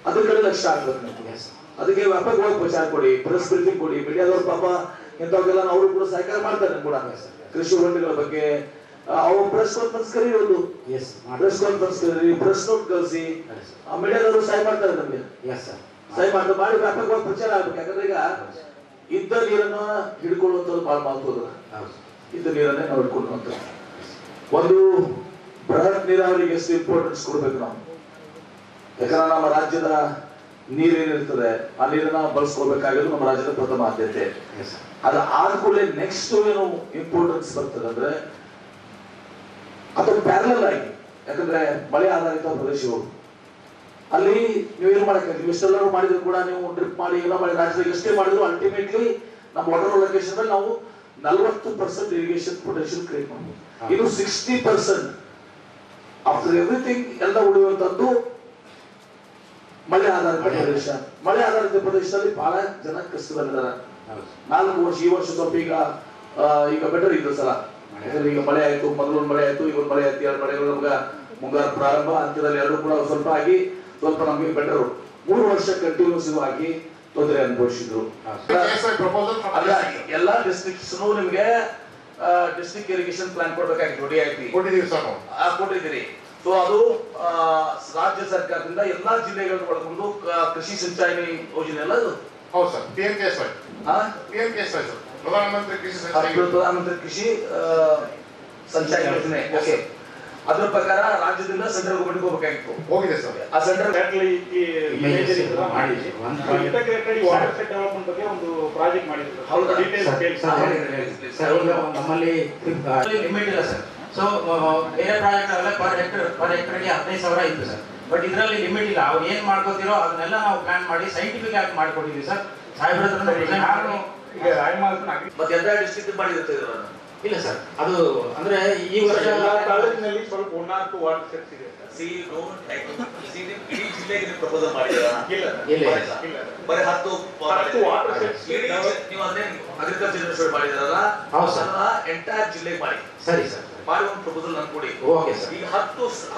ಅದ್ರ ಕಡೆ ಲಕ್ಷ್ಯ ಆಗ್ಬೇಕು ನಿಮ್ಗೆ. ಅದಕ್ಕೆ ವ್ಯಾಪಕವಾಗಿ ಪ್ರಚಾರ ಕೊಡಿ, ಪ್ರೆಸ್ ಬ್ರೀಫಿಂಗ್ ಕೊಡಿ. ಮೀಡಿಯಾದವ್ರು ಪಾಪ ಇಂಥವ್ರಿಗೆಲ್ಲ ಅವರು ಕೂಡ ಸಹಕಾರ ಮಾಡ್ತಾರೆ ಕೂಡ. ಕೃಷಿ ಹೊಂಡಗಳ ಬಗ್ಗೆ ಅವ್ರು ಪ್ರೆಸ್ ಕಾನ್ಫರೆನ್ಸ್ ಕರೀರೋದು, ಪ್ರೆಸ್ ಕಾನ್ಫರೆನ್ಸ್ ಕರೀರಿ, ಪ್ರೆಸ್ ನೋಟ್ ಕಳಿಸಿ, ಮೀಡಿಯಾದವರು ಸಹಾಯ ಮಾಡ್ತಾರೆ ನಮ್ಗೆ. ಸಹಾಯ ಮಾಡಿ ವ್ಯಾಪಕವಾಗಿ ಪ್ರಚಾರ ಆಗ್ಬೇಕು. ಯಾಕಂದ್ರೆ ಈಗ ಇದ್ದ ನೀರನ್ನ ಹಿಡ್ಕೊಳ್ಳುವಂಥದ್ದು ಬಹಳ ಮಹತ್ವದ. ಇದ್ದ ನೀರನ್ನೇ ನಾವು ಹಿಡ್ಕೊಳ್ಳುವಂಥದ್ದು. ಒಂದು ಬೃಹತ್ ನೀರಾವರಿಗೆ ಎಷ್ಟು ಇಂಪಾರ್ಟೆನ್ಸ್ ಕೊಡ್ಬೇಕು ನಾವು, ಯಾಕಂದ್ರೆ ನಮ್ಮ ರಾಜ್ಯದ ನೀರೇನಿರ್ತದೆ ಆ ನೀರನ್ನ ಬಳಸ್ಕೊಳ್ಬೇಕಾಗಿರೋದು ನಮ್ಮ ರಾಜ್ಯದ ಪ್ರಥಮ ಆದ್ಯತೆ. ಅದು ಆದ ಕೂಡಲೇ ನೆಕ್ಸ್ಟ್ ಏನು ಇಂಪಾರ್ಟೆನ್ಸ್ ಬರ್ತದೆ ಅಂದ್ರೆ ಅದು ಪ್ಯಾರಲಲ್ ಆಗಿ, ಯಾಕಂದ್ರೆ ಮಳೆ ಆಧಾರಿತ ಪ್ರದೇಶಗಳು ಅಲ್ಲಿ ನೀವೇನು ಮಾಡಕ್ಕೆ ನೀವು ಇಷ್ಟೆಲ್ಲರೂ ಮಾಡಿದ್ರು ಕೂಡ ನೀವು ಡ್ರಿಪ್ ಮಾಡಿ ಎಲ್ಲ ಮಾಡಿ ರಾಜ್ಯದಾಗ ಎಷ್ಟೇ ಮಾಡಿದ್ರು ಅಲ್ಟಿಮೇಟ್ಲಿ ನಮ್ಮ ವಾಟರ್ ಲೊಕೇಶನ್ ಅಲ್ಲಿ ನಾವು 40% ಇರಿಗೇಷನ್ ಪೊಟೆನ್ಶಿಯಲ್ ಕ್ರಿಯೇಟ್ ಮಾಡ್ಬೋದು. ಇನ್ನು 60% ಆಫ್ಟರ್ ಎವ್ರಿಥಿಂಗ್ ಎಲ್ಲ ಉಳಿಯುವಂತದ್ದು ಮಳೆ ಆಧಾರಿತ ಪ್ರದೇಶ. ಮಳೆ ಆಧಾರಿತ ಪ್ರದೇಶದಲ್ಲಿ ಬಹಳ ಜನ ಕಷ್ಟದಲ್ಲಿದ್ದಾರೆ. 4 ವರ್ಷ ಈ ವರ್ಷ ಸ್ವಲ್ಪ ಈಗ ಬೆಟರ್ ಇದ್ದು ಸಲ, ಈಗ ಮಳೆ ಆಯ್ತು, ಮೊದಲೊಂದು ಮಳೆ ಆಯ್ತು, ಈಗ ಒಂದು ಮಳೆ ಆಯ್ತು, 2 ಮಳೆಗಳು ನಮ್ಗೆ ಮುಂಗಾರು ಪ್ರಾರಂಭ ಅಂತ್ಯದಲ್ಲಿ 2 ಕೂಡ ಸ್ವಲ್ಪ ಆಗಿ ಸ್ವಲ್ಪ ನಮಗೆ ಬೆಟರ್. 3 ವರ್ಷ ಕಂಟಿನ್ಯೂಸ್ ಆಗಿ ತೊಂದರೆ ಅನುಭವಿಸಿದ್ರು. ಎಲ್ಲಾ ಡಿಸ್ಟ್ರಿಕ್ಟ್ಸ್ ನಿಮ್ಗೆ ಡಿಸ್ಟ್ರಿಕ್ಟ್ ಇರಿಗೇಷನ್ ಪ್ಲಾನ್ ಕೊಡ್ಬೇಕಾಗಿತ್ತು, ಕೊಟ್ಟಿದ್ದೀರಿ. ಸೊ ಅದು ರಾಜ್ಯ ಸರ್ಕಾರದಿಂದ ಎಲ್ಲಾ ಜಿಲ್ಲೆಗಳನ್ನು ಒಳಗೊಂಡು ಕೃಷಿ ಸಿಂಚಾಯಿ ಯೋಜನೆ ಎಲ್ಲ. ಹೌದು ಸರ್, ಪ್ರಧಾನಮಂತ್ರಿ ಕೃಷಿ ಸಿಂಚಾಯಿ ಯೋಜನೆ. ಓಕೆ, ಅದ್ರ ಪ್ರಕಾರ ರಾಜ್ಯದಿಂದ ಸೆಂಟ್ರಲ್ ಗವರ್ಮೆಂಟ್ ಹೋಗಬೇಕಾಗಿತ್ತು, ಹೋಗಿದೆ ಸರ್. ಆ ಸೆಂಟ್ರಲ್ ಡೆವಲಪ್ಮೆಂಟ್ ಬಗ್ಗೆ ಒಂದು ಪ್ರಾಜೆಕ್ಟ್ ಮಾಡಿದ್ರು. ನಮ್ಮಲ್ಲಿ ಲಿಮಿಟ್ ಇಲ್ಲ ಸರ್. ಸೊ ಬೇರೆ ಪ್ರಾಜೆಕ್ಟ್ ಎಲ್ಲ ಪರ್ ಹೆಕ್ಟರ್ಗೆ 15,000 ಇತ್ತು ಸರ್. ಬಟ್ ಇದರಲ್ಲಿ ಲಿಮಿಟ್ ಇಲ್ಲ. ಅವ್ರು ಏನ್ ಮಾಡ್ಕೋತಿರೋ ಅದನ್ನೆಲ್ಲ ನಾವು ಪ್ಲಾನ್ ಮಾಡಿ ಸೈಂಟಿಫಿಕ್ ಆಗಿ ಮಾಡ್ಕೊಟ್ಟಿದ್ವಿ ಸರ್. ಸಾಹೇಬ್ರ ಮತ್ತೆ ಎಲ್ಲ ಡಿಸ್ಟ್ರಿಕ್ಟ್ ಮಾಡಿರುತ್ತೆ ಇಲ್ಲ ಸರ್. ಅದು ಅಂದ್ರೆ ಈ ವರ್ಷ ತಾಲೂಕಿನಲ್ಲಿ ಸ್ವಲ್ಪ 1 or 2 ವಾಟರ್ ಸೆಟ್ಸ್ ಇದೆ. ಇಡೀ ಜಿಲ್ಲೆಗೆ ನೀವು ಪ್ರಪೋಸಲ್ ಮಾಡಿದ್ದೀರಾ? ಇಲ್ಲ, ಬರೀ 10 ವಾಟರ್ ಸೆಟ್ಸ್ ನೀವು ಅದೇ ಅಗ್ರಿಕಲ್ಚರ್ ಯೂನಿವರ್ಸಿಟಿ ಮಾಡಿದಾರಲ್ಲ, ಎಂಟೈರ್ ಜಿಲ್ಲೆಗೆ ಮಾಡಿ. ಸರಿ ಸರ್, ಮಾಡಿ ಒಂದು ಪ್ರಪೋಸಲ್ ನನ್ ಕೊಡಿ. Okay sir. ಈಗ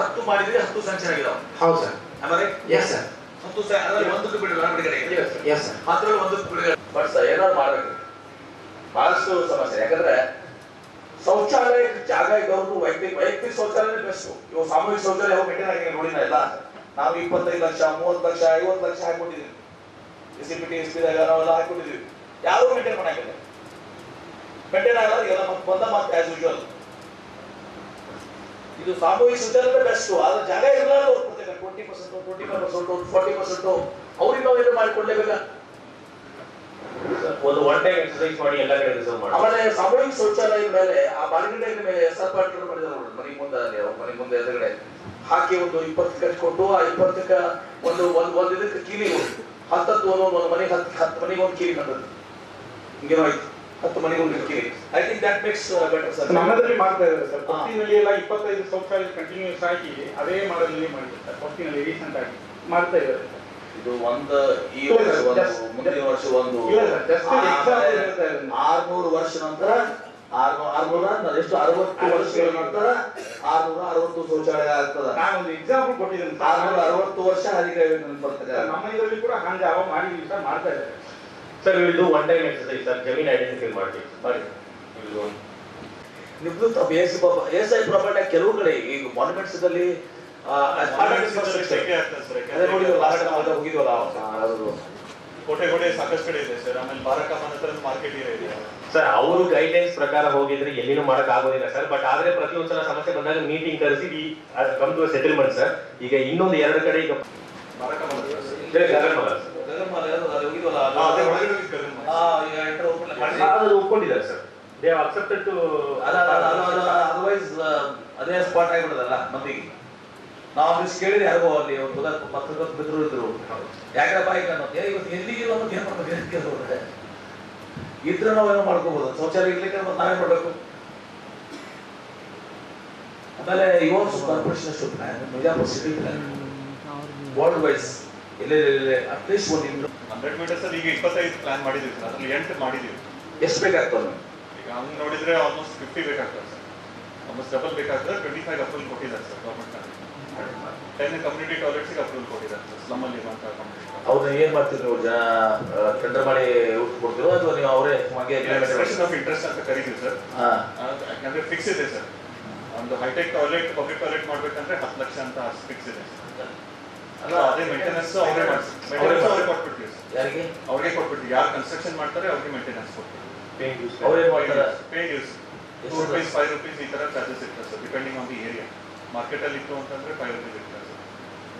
10 ಮಾಡಿದ್ರೆ 10 ಸ್ಯಾಂಕ್ಷನ್ ಆಗಿದಾವ. ಹೌದು ಸರ್. ಆಮೇಲೆ ಎಸ್ ಸರ್. 10 ಅದರಲ್ಲಿ 1ಕ್ಕೆ ಬಿಡುಗಡೆ ಬಿಡುಗಡೆ. Yes sir. 10ರಲ್ಲಿ 1ಕ್ಕೆ ಬಿಡುಗಡೆ. ಬಟ್ ಸರ್ ಏನಾದ್ರು ಮಾಡ್ಬೇಕು, ಬಹಳಷ್ಟು ಸಮಸ್ಯೆ. ಯಾಕಂದ್ರೆ ಶೌಚಾಲಯ ಜಾಗ ಇದ್ದವ್ರು ವೈಯಕ್ತಿಕ ಶೌಚಾಲಯ ಬೆಸ್ಟ್. ಇವು ಸಾಮೂಹಿಕ ಶೌಚಾಲಯ ಯಾವ ಮೇಂಟೈನ್ ಆಗಿ ನೋಡಿನ ಇಲ್ಲ. ನಾವು 25 ಲಕ್ಷ 30 ಲಕ್ಷ 50 ಲಕ್ಷ ಹಾಕೊಟ್ಟಿದ್ವಿ. SCPT SPದಾಗ ನಾವೆಲ್ಲ ಹಾಕೊಟ್ಟಿದ್ವಿ. ಯಾರು ಮೇಂಟೈನ್ ಮಾಡಾಕಿಲ್ಲ. ಮೇಂಟೈನ್ ಆಗಲ್ಲ. ಈಗ ಬಂದ ಮತ್ತೆ ಆಸ್ ಯೂಶುವಲ್ ಇದು ಸಾಮೂಹಿಕ ಶೌಚಾಲಯ ಬೆಸ್ಟ್. ಆದ್ರೆ ಜಾಗ ಇರಲ್ಲ 20%, 25%, 40% ಅವ್ರಿಗೆ ನಾವು ಏನು ಮಾಡಿಕೊಡ್ಲೇಬೇಕಾ? ಒಂದು ಒನ್ ಟೈಮ್ ಎಕ್ಸರ್ಸೈಸ್ ಮಾಡಿ ಎಲ್ಲ ಕಡೆ ರಿಸರ್ವ್ ಮಾಡಿ. ಆಮೇಲೆ ಸಾಮೂಹಿಕ ಶೌಚಾಲಯದ ಮೇಲೆ ಆ ಬಾಡಿಗೆ ಮೇಲೆ SR ಪಾರ್ಟಿ ಮಾಡಿದ್ರು ನೋಡಿ. ಮನೆ ಮುಂದೆ ಎದುರುಗಡೆ ಹಾಕಿ ಒಂದು 20 ಖರ್ಚು ಕೊಟ್ಟು ಆ 20ಕ್ಕೆ ಒಂದು ಇದಕ್ಕೆ ಕೀಲಿ 10 ಒಂದು ಮನೆಗೆ 10 ಮನೆಗೆ ಒಂದು ಕೀಲಿ ಕಂಡದ್ದು. ಹಿಂಗೇನೋ ಆಯ್ತು, 10 ಮನೆಗೆ ಒಂದು ಕೀಲಿ. I think that makes better sir. ನಮ್ಮದಲ್ಲಿ ಮಾಡ್ತಾ ಇದ್ದಾರೆ ಸರ್. ಕೊಟ್ಟಿನಲ್ಲಿ ಎಲ್ಲ 25 ಶೌಚಾಲಯ ಕಂಟಿನ್ಯೂಸ್ ಆಗಿ ಅದೇ ಮಾಡಲ್ ಮಾಡಿದ್ದಾರೆ. ಕೊಟ್ಟಿನಲ್ಲಿ ರೀಸೆಂಟ್ ಆಗಿ ಮಾಡ್ತಾ ಇದ್ದಾರೆ. ಇದು ಒಂದು ಈ ವರ್ಷ ಒಂದು ಮುಂದಿನ ವರ್ಷ ಒಂದು 600 ವರ್ಷ ನಂತರ 600 ಎಷ್ಟು 60 ವರ್ಷಗಳ ನಂತರ 660 ಶೌಚಾಲಯ ಆಗ್ತದ. ನಾನು ಒಂದು ಎಕ್ಸಾಂಪಲ್ ಕೊಟ್ಟಿದ್ದೇನೆ. 660 ವರ್ಷ ಹಾದಿಗೆ ಬರ್ತದೆ. ನಮ್ಮ ಇದರಲ್ಲಿ ಕೂಡ ಹಂಗೆ ಅವ ಮಾಡಿದ್ವಿ ಸರ್, ಮಾಡ್ತಾ ಇದ್ದಾರೆ ಸರ್. ಇದು ಒನ್ ಟೈಮ್ ಎಕ್ಸರ್ಸೈಸ್ ಸರ್. ಜಮೀನ್ ಐಡೆಂಟಿಫೈ ಮಾಡಿ ನಿಮ್ದು ASI ಪ್ರಾಪರ್ಟಿ ಕೆಲವು ಕಡೆ ಈಗ ಮಾನ್ಯುಮೆಂಟ್ಸ್ ದಲ್ಲಿ ಕೋಟೆಗೋಡೆ ಸಾಕಷ್ಟು ಕಡೆ ಇದೆ ಸರ್. ಆಮೇಲೆ ಬಾರಕಮ್ಮನ ಹತ್ರ ಮಾರ್ಕೆಟ್ ಇದೆ ಸರ್. ಅವರು ಗೈಡ್ಲೈನ್ಸ್ ಪ್ರಕಾರ ಹೋಗಿದ್ರೆ ಎಲ್ಲಿನೂ ಮಾಡಕ್ ಆಗೋದಿಲ್ಲ ಸರ್. ಬಟ್ ಆದ್ರೆ ಪ್ರತಿಯೊಂದ್ಸಲ ಸಮಸ್ಯೆ ಬಂದಾಗ ಮೀಟಿಂಗ್ ಕರೆಸಿ ಕಮ್ ಟು ಸೆಟಲ್ಮೆಂಟ್ ಸರ್. ಈಗ ಇನ್ನೊಂದು 2 ಕಡೆ ಈಗ ಒಪ್ಕೊಂಡಿದ್ದಾರೆ sir. They have accepted to. Otherwise ಅದೇ ಸ್ಪಾಟ್ ಆಗಿಬಿಡೋದಲ್ಲ ಮಂದಿಗೆ. ನಾವು ಕೇಳಿದ್ರೆ ಯಾರಿಗೋ ಅಲ್ಲಿ ಪತ್ರಕರ್ತ ಬಿದ್ರು ಇದ್ರು ಯಾಕಂದ್ರೆ ಬಾಯಿಕ ಇವತ್ತು ಎಲ್ಲಿಗಿಲ್ಲ ಅನ್ನೋದು ಏನ್ ಮಾಡ್ಬೇಕು ಇದ್ರೆ ನಾವೇನೋ ಮಾಡ್ಕೋಬಹುದು. ಶೌಚಾಲಯ ಇರ್ಲಿಕ್ಕೆ ನಾವೇ ಮಾಡ್ಬೇಕು. ಆಮೇಲೆ ಇವತ್ತು ಕಾರ್ಪೊರೇಷನ್ ಅಷ್ಟು plan Mirzapur city plan world wise ಎಲ್ಲೇ ಅಟ್ಲೀಸ್ಟ್ ಒಂದು 100 ಮೀಟರ್ಸ್ ಅಲ್ಲಿ ಈಗ 25 ಪ್ಲಾನ್ ಮಾಡಿದೀವಿ ಸರ್. ಅದ್ರಲ್ಲಿ 8 ಮಾಡಿದೀವಿ. ಎಷ್ಟು ಬೇಕಾಗ್ತದೆ? ಈಗ ಹಂಗೆ ನೋಡಿದ್ರೆ ಆಲ್ಮೋಸ್ಟ್ 50 ಬೇಕಾಗ್ತದೆ ಸರ್. ಆಲ್ಮೋಸ್ಟ್ ಡಬಲ್ ಬೇಕಾಗ್ತದೆ. 25 ಅಪ್ರೂವಲ್ ಕೊಟ್ಟಿದ್ದಾರೆ ಸರ್ ಗವರ್ಮೆಂಟ್. 10 ಕಮ್ಯುನಿಟಿ ಟಾಯ್ಲೆಟ್ಸ್ಗೆ ಅಪ್ರೂವಲ್ ಕೊಟ್ಟಿದ್ದಾರೆ ಸರ್. ಸ್ಲಮ್ಮಲ್ಲಿ ಇರುವಂತಹ ಕಮ್ಯುನಿಟಿ. ಅವ್ರನ್ನ ಏನ್ ಮಾಡ್ತಿದ್ರು ಟೆಂಡರ್ ಮಾಡಿ ಕೊಡ್ತಿರೋ ಅಥವಾ ನೀವು ಅವರೇ ಎಕ್ಸ್ಪ್ರೆಷನ್ ಆಫ್ ಇಂಟ್ರೆಸ್ಟ್ ಅಂತ ಕರೀತೀವಿ ಸರ್. ಯಾಕಂದ್ರೆ ಫಿಕ್ಸ್ ಇದೆ ಸರ್. ಒಂದು ಹೈಟೆಕ್ ಟಾಯ್ಲೆಟ್ ಪಬ್ಲಿಕ್ ಟಾಯ್ಲೆಟ್ ಮಾಡ್ಬೇಕಂದ್ರೆ 10 ಲಕ್ಷ ಅಂತ ಫಿಕ್ಸ್ ಇದೆ. ಅದೇ ಮೇಂಟೆನೆನ್ಸ್ ಅವರೇ ಮಾಡ್ತಾರೆ, ಅವರೇ ಕೊಟ್ಬಿಡ್ತೀವಿ ಯಾರಿಗೆ? ಅವ್ರಿಗೆ ಕೊಟ್ಬಿಡ್ತೀವಿ. ಯಾರು ಕನ್ಸ್ಟ್ರಕ್ಷನ್ ಮಾಡ್ತಾರೆ ಅವ್ರಿಗೆ ಮೇಂಟೆನೆನ್ಸ್ ಕೊಡ್ತೀವಿ. ಅವರೇ ಮಾಡ್ತಾರೆ. ಪೇ ಯೂಸ್ ₹2, ₹5 ಈ ತರ ಚಾರ್ಜಸ್ ಇರ್ತದೆ sir, depending on the area. Market ಅಲ್ಲಿ ಇತ್ತು ಅಂತಂದ್ರೆ ₹5 ಇರ್ತದೆ ಸರ್.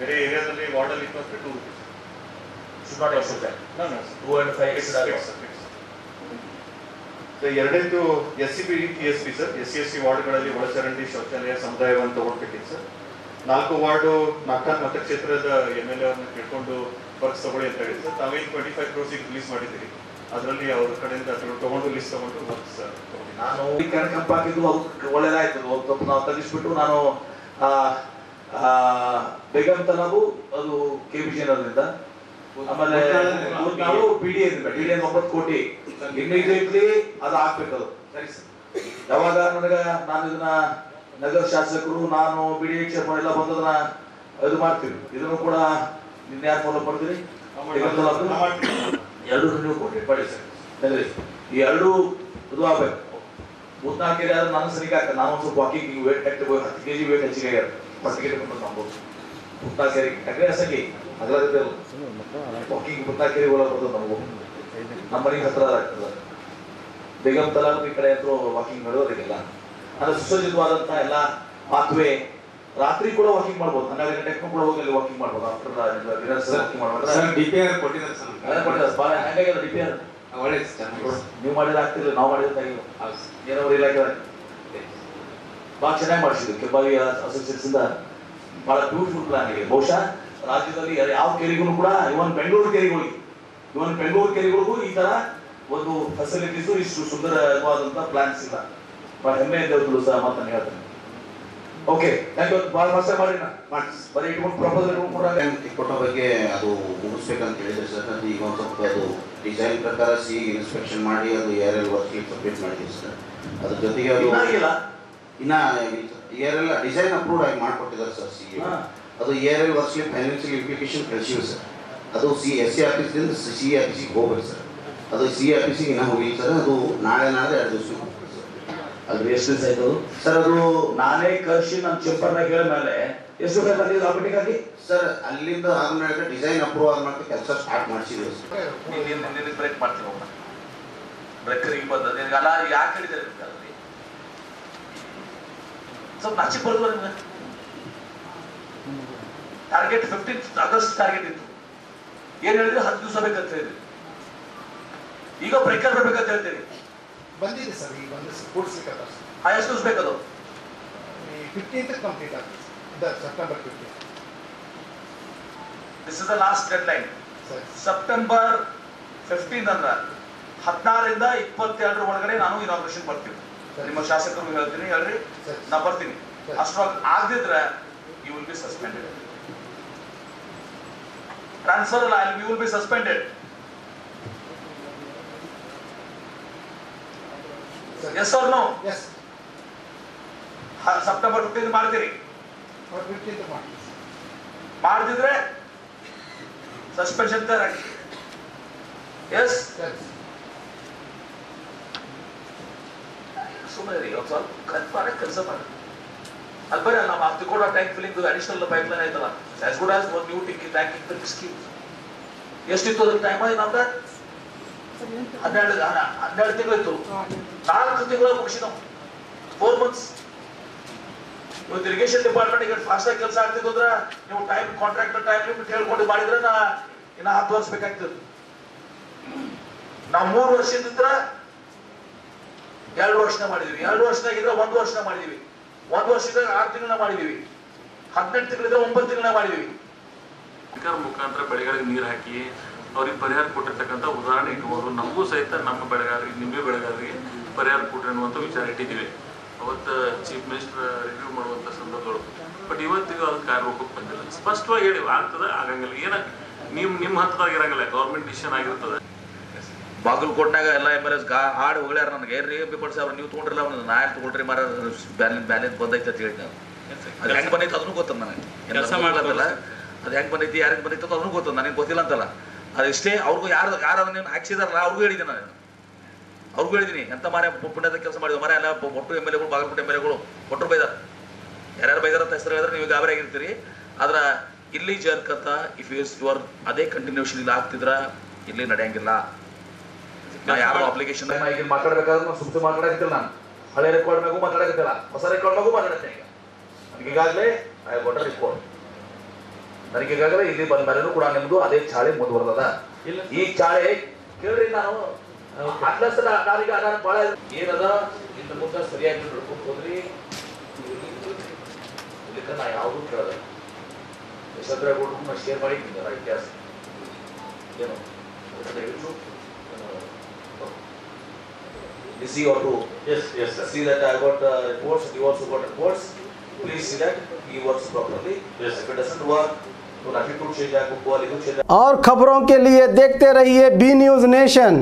ಬೇರೆ ಏರಿಯಾದಲ್ಲಿ ವಾರ್ಡ್ ಅಲ್ಲಿ ಇತ್ತು ಅಂದ್ರೆ ₹2. Should not exceed that. No, no, sir. 2 and 5 is ಎರಡನೇದು SCB TSP ಸರ್. SC/ST ವಾರ್ಡ್ಗಳಲ್ಲಿ ಒಳಚರಂಡಿ ಶೌಚಾಲಯ ಸಮುದಾಯವನ್ನು ತಗೊಂಡ್ಬಿಟ್ಟಿದ್ದು ಸರ್. 4 ವಾರ್ಡು 4 ಮತಕ್ಷೇತ್ರದ MLA ಅವ್ರನ್ನ ಕೇಳ್ಕೊಂಡು ವರ್ಕ್ಸ್ ತಗೊಳ್ಳಿ ಅಂತ ಹೇಳಿ ಸರ್. ತಾವೇನು 25 crores ರಿಲೀಸ್ ಮಾಡಿದ್ದೀರಿ, ಅದರಲ್ಲಿ ಅವ್ರ ಕಡೆಯಿಂದ ತಗೊಂಡು ಲಿಸ್ಟ್ ತಗೊಂಡು ವರ್ಕ್ಸ್ ತಗೊಂಡಿದ್ದೀನಿ. ನಾನು ಈ ಕಂಪ್ ಹಾಕಿದ್ದು ಅದು ಒಳ್ಳೇದಾಯ್ತು. ಸ್ವಲ್ಪ ನಾವು ತೆಗಿಸ್ಬಿಟ್ಟು ನಾನು ಬೇಗಂತನವು ಅದು KBJನವರಿಂದ, ಆಮೇಲೆ ನಾವು PDA 9 ಕೋಟಿ ಇಮಿಡಿಯೇಟ್ಲಿ ಅದು ಹಾಕ್ಬೇಕದು. ಸರಿ ಸರ್. ಯಾವಾಗ ನಾನು ಇದನ್ನ ನಗರ ಶಾಸಕರು ನಾನು BDA ಚೇರ್ಮನ್ ಎಲ್ಲ ಬಂದದನ್ನ ಇದು ಮಾಡ್ತೀವಿ. ಇದನ್ನು ಕೂಡ ನಿನ್ನೆ ಯಾರು ಫಾಲೋ ಮಾಡ್ತೀರಿ? 2 ನೀವು ಕೊಡಿ ಪಡಿ ಸರ್. ಈ 2 ಇದು ಆಗ್ಬೇಕು. 34 ಕೆರೆ ಆದ್ರೆ ನಾನು ಸರಿಗೆ ಆಗ್ತದೆ. ನಾನು ಒಂದು ಸ್ವಲ್ಪ ವಾಕಿಂಗ್ ವೇಟ್ ಕಟ್ಟಿ 10 kg ವೇಟ್ ಹೆಚ್ಚಿಗೆ ಆಗ್ಯಾರ ಪಟ್ಟಿಗೆ ನಂಬೋದು 34 ಕೆರೆ ಯಾಕಂದ್ರೆ ಹಸಗಿ ಅದರದ್ದು ವಾಕಿಂಗ್ 34 ಕೆರೆ ಒಳಗೆ ಬರ್ತದೆ. ನಮಗೂ ನಮ್ಮ ಮನೆಗೆ ಹತ್ರ ಆಗ್ತದೆ. ಬೇಗಂ ತಲಾಬ್ ಈ ಕಡೆ ಅಂತೂ ವಾಕಿಂಗ್ ಮಾಡೋದಿಲ್ಲ. ಅಂದ್ರೆ ಸುಸಜ್ಜಿತವಾದಂತ ಎಲ್ಲ ಪಾತ್ವೆ ರಾತ್ರಿ ಕೂಡ ವಾಕಿಂಗ್ ಮಾಡ್ಬೋದು. 12 ಗಂಟೆಗೆ ಕೂಡ ಹೋಗಿ ವಾಕಿಂಗ್ ಮಾಡ್ಬೋದು. ಆಫ್ಟರ್ ಡಿನ್ನರ್ ವಾಕಿಂಗ್ ಮಾಡ್ಬೋದು. DPR ಕೊಟ್ಟಿದ್ದಾರೆ ಸರ್. ಹೆಂಗಾಗಿದೆ DPR? ಒಳ್ಳೆ ಚೆನ್ನಾಗಿ ನೀವು ಮಾಡಿದ್ರೆ ಆಗ್ತಿಲ್ಲ, ನಾವು ಮಾಡಿದ್ರೆ ಏನಾದ್ರು ಇಲಾಖೆ ಭಾಳ ಚೆನ್ನಾಗಿ ಮಾಡಿಸಿದ್ರು. ಕೆಂಬಾವಿ ಅಸೋಸಿಯೇಟ್ಸ್ ಇಂದ ಬಹಳ ಬ್ಯೂಟಿಫುಲ್ ಪ್ಲಾನ್ ಇದೆ. ಬಹುಶಃ ರಾಜ್ಯದಲ್ಲಿ ಯಾವ ಕೆರೆಗೂ ಕೂಡ ಇವನ್ ಬೆಂಗಳೂರು ಕೆರೆಗಳಿಗೂ ಈ ತರ ಒಂದು ಫೆಸಿಲಿಟೀಸು ಇಷ್ಟು ಸುಂದರವಾದಂತ ಪ್ಲಾನ್ಸ್ ಇಲ್ಲ. ಬಹಳ ಹೆಮ್ಮೆಯಿಂದ ಸಹ ಮಾತನ್ನು ಹೇಳ್ತೇನೆ. Okay, thank you. ಭಾಳ ಮಸ್ತ ಮಾಡಿ ಬರೀ ಇಟ್ಕೊಂಡು ಪ್ರಪೋಸಲ್ ಕೊಟ್ಟೋ ಬಗ್ಗೆ ಅದು ಮುಗಿಸ್ಬೇಕಂತ ಹೇಳಿದ್ರೆ ಸರ್. ಅದು ಈಗ ಒಂದು ಸ್ವಲ್ಪ ಅದು ಡಿಸೈನ್ ಪ್ರಕಾರ ಇನ್ಸ್ಪೆಕ್ಷನ್ ಮಾಡಿ ಅದು ARL ವರ್ಕ್ಗೆ ಸಬ್ಮಿಟ್ ಮಾಡಿದ್ದೀವಿ ಸರ್. ಅದ್ರ ಜೊತೆಗೆ ಅದು ಇನ್ನ ARL ಡಿಸೈನ್ ಅಪ್ರೂವ್ ಆಗಿ ಮಾಡಿಕೊಟ್ಟಿದ್ದಾರೆ ಸರ್ CE. ಅದು ARL ವರ್ಕ್ಸ್ಲಿ ಫೈನಾನ್ಷಿಯಲ್ ಇಂಪ್ಲಿಕೇಶನ್ ಕಳಿಸಿವಿ ಸರ್. ಅದು SC ಆಫೀಸ್ದಿಂದ CE ಆಫೀಸಿಗೆ ಹೋಗ್ಬೇಕು ಸರ್. ಅದು CE ಆಫೀಸಿಗೆ ಇನ್ನೂ ಹೋಗಿಲ್ಲ ಸರ್. ಅದು ನಾಳೆ 2 ದಿವಸ ಅದು ಎಷ್ಟು ದಿವಸ ಆಯ್ತು ಸರ್? ಅದು ನಾನೇ ಕರ್ಷಿ ನನ್ನ ಚೇಂಬರ್ನಾಗ ಹೇಳ ಮೇಲೆ ಎಷ್ಟು ಬೇಕಾಗಿದ್ದು ಆಟೋಮೆಟಿಕ್ಕಾಗಿ ಸರ್? ಅಲ್ಲಿಂದ ಆದ್ಮೇಲೆ ಡಿಸೈನ್ ಅಪ್ರೂವ್ ಆದ್ಮೇಲೆ ಕೆಲಸ ಸ್ಟಾರ್ಟ್ ಮಾಡಿಸಿದ್ವಿ ಸರ್. ನಿನ್ನ ಬ್ರೇಕ್ ಮಾಡ್ತೀನಿ ಹೋಗೋಣ. ಬ್ರೇಕರಿಗೆ ಬಂದ ನಿನಗೆಲ್ಲ ಯಾಕೆ ಹೇಳಿದ್ದಾರೆ ಸ್ವಲ್ಪ ನಾಚಿಕ್ ಬರ್ತದೆ ನಿಮ್ಗೆ. ಟಾರ್ಗೆಟ್ 15 ಆಗಸ್ಟ್ ಟಾರ್ಗೆಟ್ ಇತ್ತು. ಏನ್ ಹೇಳಿದ್ರೆ 10 ದಿವಸ ಬೇಕಂತ ಹೇಳಿದ್ರಿ. ಈಗ ಬ್ರೇಕರ್ ಬರ್ಬೇಕಂತ ಹೇಳ್ತೀರಿ. ಬಂದಿದೆ ಸರ್. ಈಗ ಒಂದು ಕೂಡಿಸ್ಲಿಕ್ಕೆ ಎಷ್ಟು ದಿವಸ ಬೇಕದು? 15th ಕಂಪ್ಲೀಟ್ ಆಗ್ತದೆ September 15. This is the last dead line. September 15 ಅಂದ್ರೆ 16ರಿಂದ 22 ಒಳಗಡೆ ನಾನು ಇನಾಗ್ರೇಷನ್ ಬರ್ತೀನಿ. ನಿಮ್ಮ ಶಾಸಕರು ಹೇಳ್ತೀನಿ, ಹೇಳ್ರಿ ನಾ ಬರ್ತೀನಿ. ಅಷ್ಟೊಳಗೆ ಆಗದಿದ್ರೆ you will be suspended. Transfer ಅಲ್ಲ, you will be suspended. Yes or no? Yes. September 15 ಮಾಡ್ತೀರಿ? 15th ಮಾಡ್ತಿದ್ರೆ ಸಸ್ಪೆನ್ಷನ್ ತರಾಗಿ. ಎಸ್ ಸುಮ್ಮನೆ ಸ್ವಲ್ಪ ಕೆಲಸ ಮಾಡಿ. ಅಲ್ಲಿ ಬರೀ ನಮ್ಮ Tikota tank filling additional pipe line ಆಯ್ತಲ್ಲ, ಆಸ್ ಗುಡ್ ಆಸ್ ಒಂದು ನ್ಯೂ ಟ್ಯಾಂಕಿಂಗ್ ಸ್ಕೀಮ್. ಎಷ್ಟಿತ್ತು ಅದ್ರ ಟೈಮ್? ನಮ್ದು 12 ತಿಂಗಳಿತ್ತು. 4 ತಿಂಗಳ ಮುಗಿಸಿದ 4 months. ಇವತ್ತು ಇರಿಗೇಷನ್ ಡಿಪಾರ್ಟ್ಮೆಂಟ್ ಈಗ ಫಾಸ್ಟ್ ಆಗಿ ಕೆಲಸ ಆಗ್ತಿದ್ದು ಅಂದ್ರೆ ನೀವು ಟೈಮ್ ಕಾಂಟ್ರಾಕ್ಟರ್ ಟೈಮ್ ಲಿಮಿಟ್ ಹೇಳ್ಕೊಂಡು ಮಾಡಿದ್ರೆ ಇನ್ನ 10 ವರ್ಷ ಬೇಕಾಗ್ತದೆ. ನಾವು 3 ವರ್ಷದಿಂದ 2 ವರ್ಷನ ಮಾಡಿದೀವಿ. 2 ವರ್ಷನಾಗಿದ್ರೆ 1 ವರ್ಷನ ಮಾಡಿದೀವಿ. 1 ವರ್ಷದಾಗ 6 ತಿಂಗಳನ್ನ ಮಾಡಿದೀವಿ. 18 ತಿಂಗಳಿದ್ರೆ 9 ತಿಂಗಳನ್ನ ಮಾಡಿದೀವಿ. ಮುಖಾಂತರ ಬೆಳೆಗಳಿಗೆ ನೀರು ಹಾಕಿ ಅವ್ರಿಗೆ ಪರಿಹಾರ ಕೊಟ್ಟಿರ್ತಕ್ಕಂಥ ಉದಾಹರಣೆ ಇಟ್ಬೋದು. ನಮಗೂ ಸಹಿತ ನಮ್ಮ ಬೆಳೆಗಾರರಿಗೆ, ನಿಂಬೆ ಬೆಳೆಗಾರರಿಗೆ ಪರಿಹಾರ ಕೊಟ್ರಿ ಅನ್ನುವಂಥ ವಿಚಾರ ಇಟ್ಟಿದ್ದೀವಿ. ಅವತ್ತು ಚೀಫ್ ಮಿನಿಸ್ಟರ್ ರಿವ್ಯೂ ಮಾಡುವಂಥ ಸಂದರ್ಭಗಳು. ಬಟ್ ಇವತ್ತಿಗೂ ಅದು ಕಾರ್ಯರೂಪಕ್ಕೆ ಬಂದಿಲ್ಲ. ಸ್ಪಷ್ಟವಾಗಿ ಹೇಳಿ ಆಗ್ತದೆ, ಆಗಂಗಿಲ್ಲ. ನಿಮ್ಮ ಹಂತದಾಗ ಇರಂಗಿಲ್ಲ, ಗೌರ್ಮೆಂಟ್ ಡಿಸಿಷನ್ ಆಗಿರ್ತದೆ. ಬಾಗಲಕೋಟ್ನಾಗ ಎಲ್ಲ MLAs ಹಾಡು ಹೊಳ್ಯಾರ ನನಗೆ. ಏನ್ರಿ ಬಿಪಡ್ ಸಾಹೇಬ್ರ ನೀವು ತೊಗೊಂಡ್ರಲ್ಲ, ಅವ್ನು ನಾ ಯಾಕೆ ತೊಗೊಂಡ್ರಿ ಮಾರ ಬ್ಯಾಲೆನ್ಸ್ ಬಂದೈತೆ ಅಂತ ಹೇಳಿ ನಾನು. ಅದು ಹೆಂಗೆ ಬಂದೈತೆ ಅದನ್ನು ಗೊತ್ತದ ನನಗೆ. ಕೆಲಸ ಮಾಡಲ್ಲ ಅದು ಹೆಂಗೆ ಬಂದೈತಿ, ಯಾರಿಗೆ ಬಂದೈತೆ ಅದನ್ನು ಗೊತ್ತದ ನನಗೆ. ಗೊತ್ತಿಲ್ಲ ಅಂತಲ್ಲ, ಅದಿಷ್ಟೇ. ಅವ್ರಿಗೂ ಯಾರು ನೀವು ಹಾಕ್ಸಿದಾರಲ್ಲ ಅವ್ರಿಗೂ ಹೇಳಿದ್ದೀನಿ ನಾನು. ಅವ್ರಿಗೂ ಹೇಳಿದ್ದೀನಿ ಎಂತ ಮಾರ ಪುಣ್ಯದ ಕೆಲಸ ಮಾಡಿದ್ವಿ ಮರ ಎಲ್ಲ. ಒಟ್ಟು MLAಗಳು, ಬಾಗಲಕೋಟೆ MLAಗಳು ಒಟ್ಟರು ಬೈದಾರ. ಯಾರ್ಯಾರು ಬೈದಾರ ಅಂತ ಹೆಸರು ಹೇಳಿದ್ರೆ ನೀವು ಗಾಬರಿ ಆಗಿರ್ತೀರಿ. ಆದ್ರೆ ಇಲ್ಲಿ ಜರ್ಕತ ಇಫ್ ಯುವರ್ ಅದೇ ಕಂಟಿನ್ಯೂಷನ್ ಇಲ್ಲಿ ಆಗ್ತಿದ್ರ ಇಲ್ಲಿ ನಡೆಯಂಗಿಲ್ಲ. ನಾ ಯಾರು ಅಪ್ಲಿಕೇಶನ್ ಈಗ ಮಾತಾಡ್ಬೇಕಾದ್ರೆ ನಾವು ಸುಮ್ಮನೆ ಮಾತಾಡಕ್ತಿಲ್ಲ. ನಾನು ಹಳೆ ರೆಕಾರ್ಡ್ ಮ್ಯಾಗೂ ಮಾತಾಡಕತ್ತಿಲ್ಲ, ಹೊಸ ರೆಕಾರ್ಡ್ ಮ್ಯಾಗೂ ಮಾತಾಡ್ತೇನೆ. ಈಗ ನನಗೆ ಈಗಾಗಲೇ ಐ ಗಾಟ್ ಅ ರಿಪೋರ್ಟ್. ನನಗೆ ಈಗಾಗಲೇ ಇಲ್ಲಿ ಬಂದ ಮೇಲೂ ಕೂಡ ನಿಮ್ದು ಅದೇ ಚಾಳಿ ಮುಂದುವರೆದ. ಈ ಚಾಳಿ ಕೇಳ್ರಿ, ನಾನು ಅಟ್ಲಸ್ ನಾನೀಗ ನಾನು ಭಾಳ ಏನದ ಇನ್ನು ಮುಂದೆ ಸರಿಯಾಗಿ ನೋಡ್ಕೊಂಡು ಹೋದ್ರಿ. ಇಲ್ಲಿಕ ನಾ ಯಾವುದೂ ಕೇಳೋದ ಯಶವಂತರಾಯಗೌಡರು ನಾ ಶೇರ್ ಮಾಡಿದ್ದೀನಿ ನಾ ಇತಿಹಾಸ ಏನು ದಯವಿಟ್ಟು see or to yes sir. See that I got reports, you also got reports. Please see that he works properly. Yes. If it doesn't work, तो attitude change आपको attitude change. और खबरों के लिए देखते रहिए बी न्यूज़ नेशन।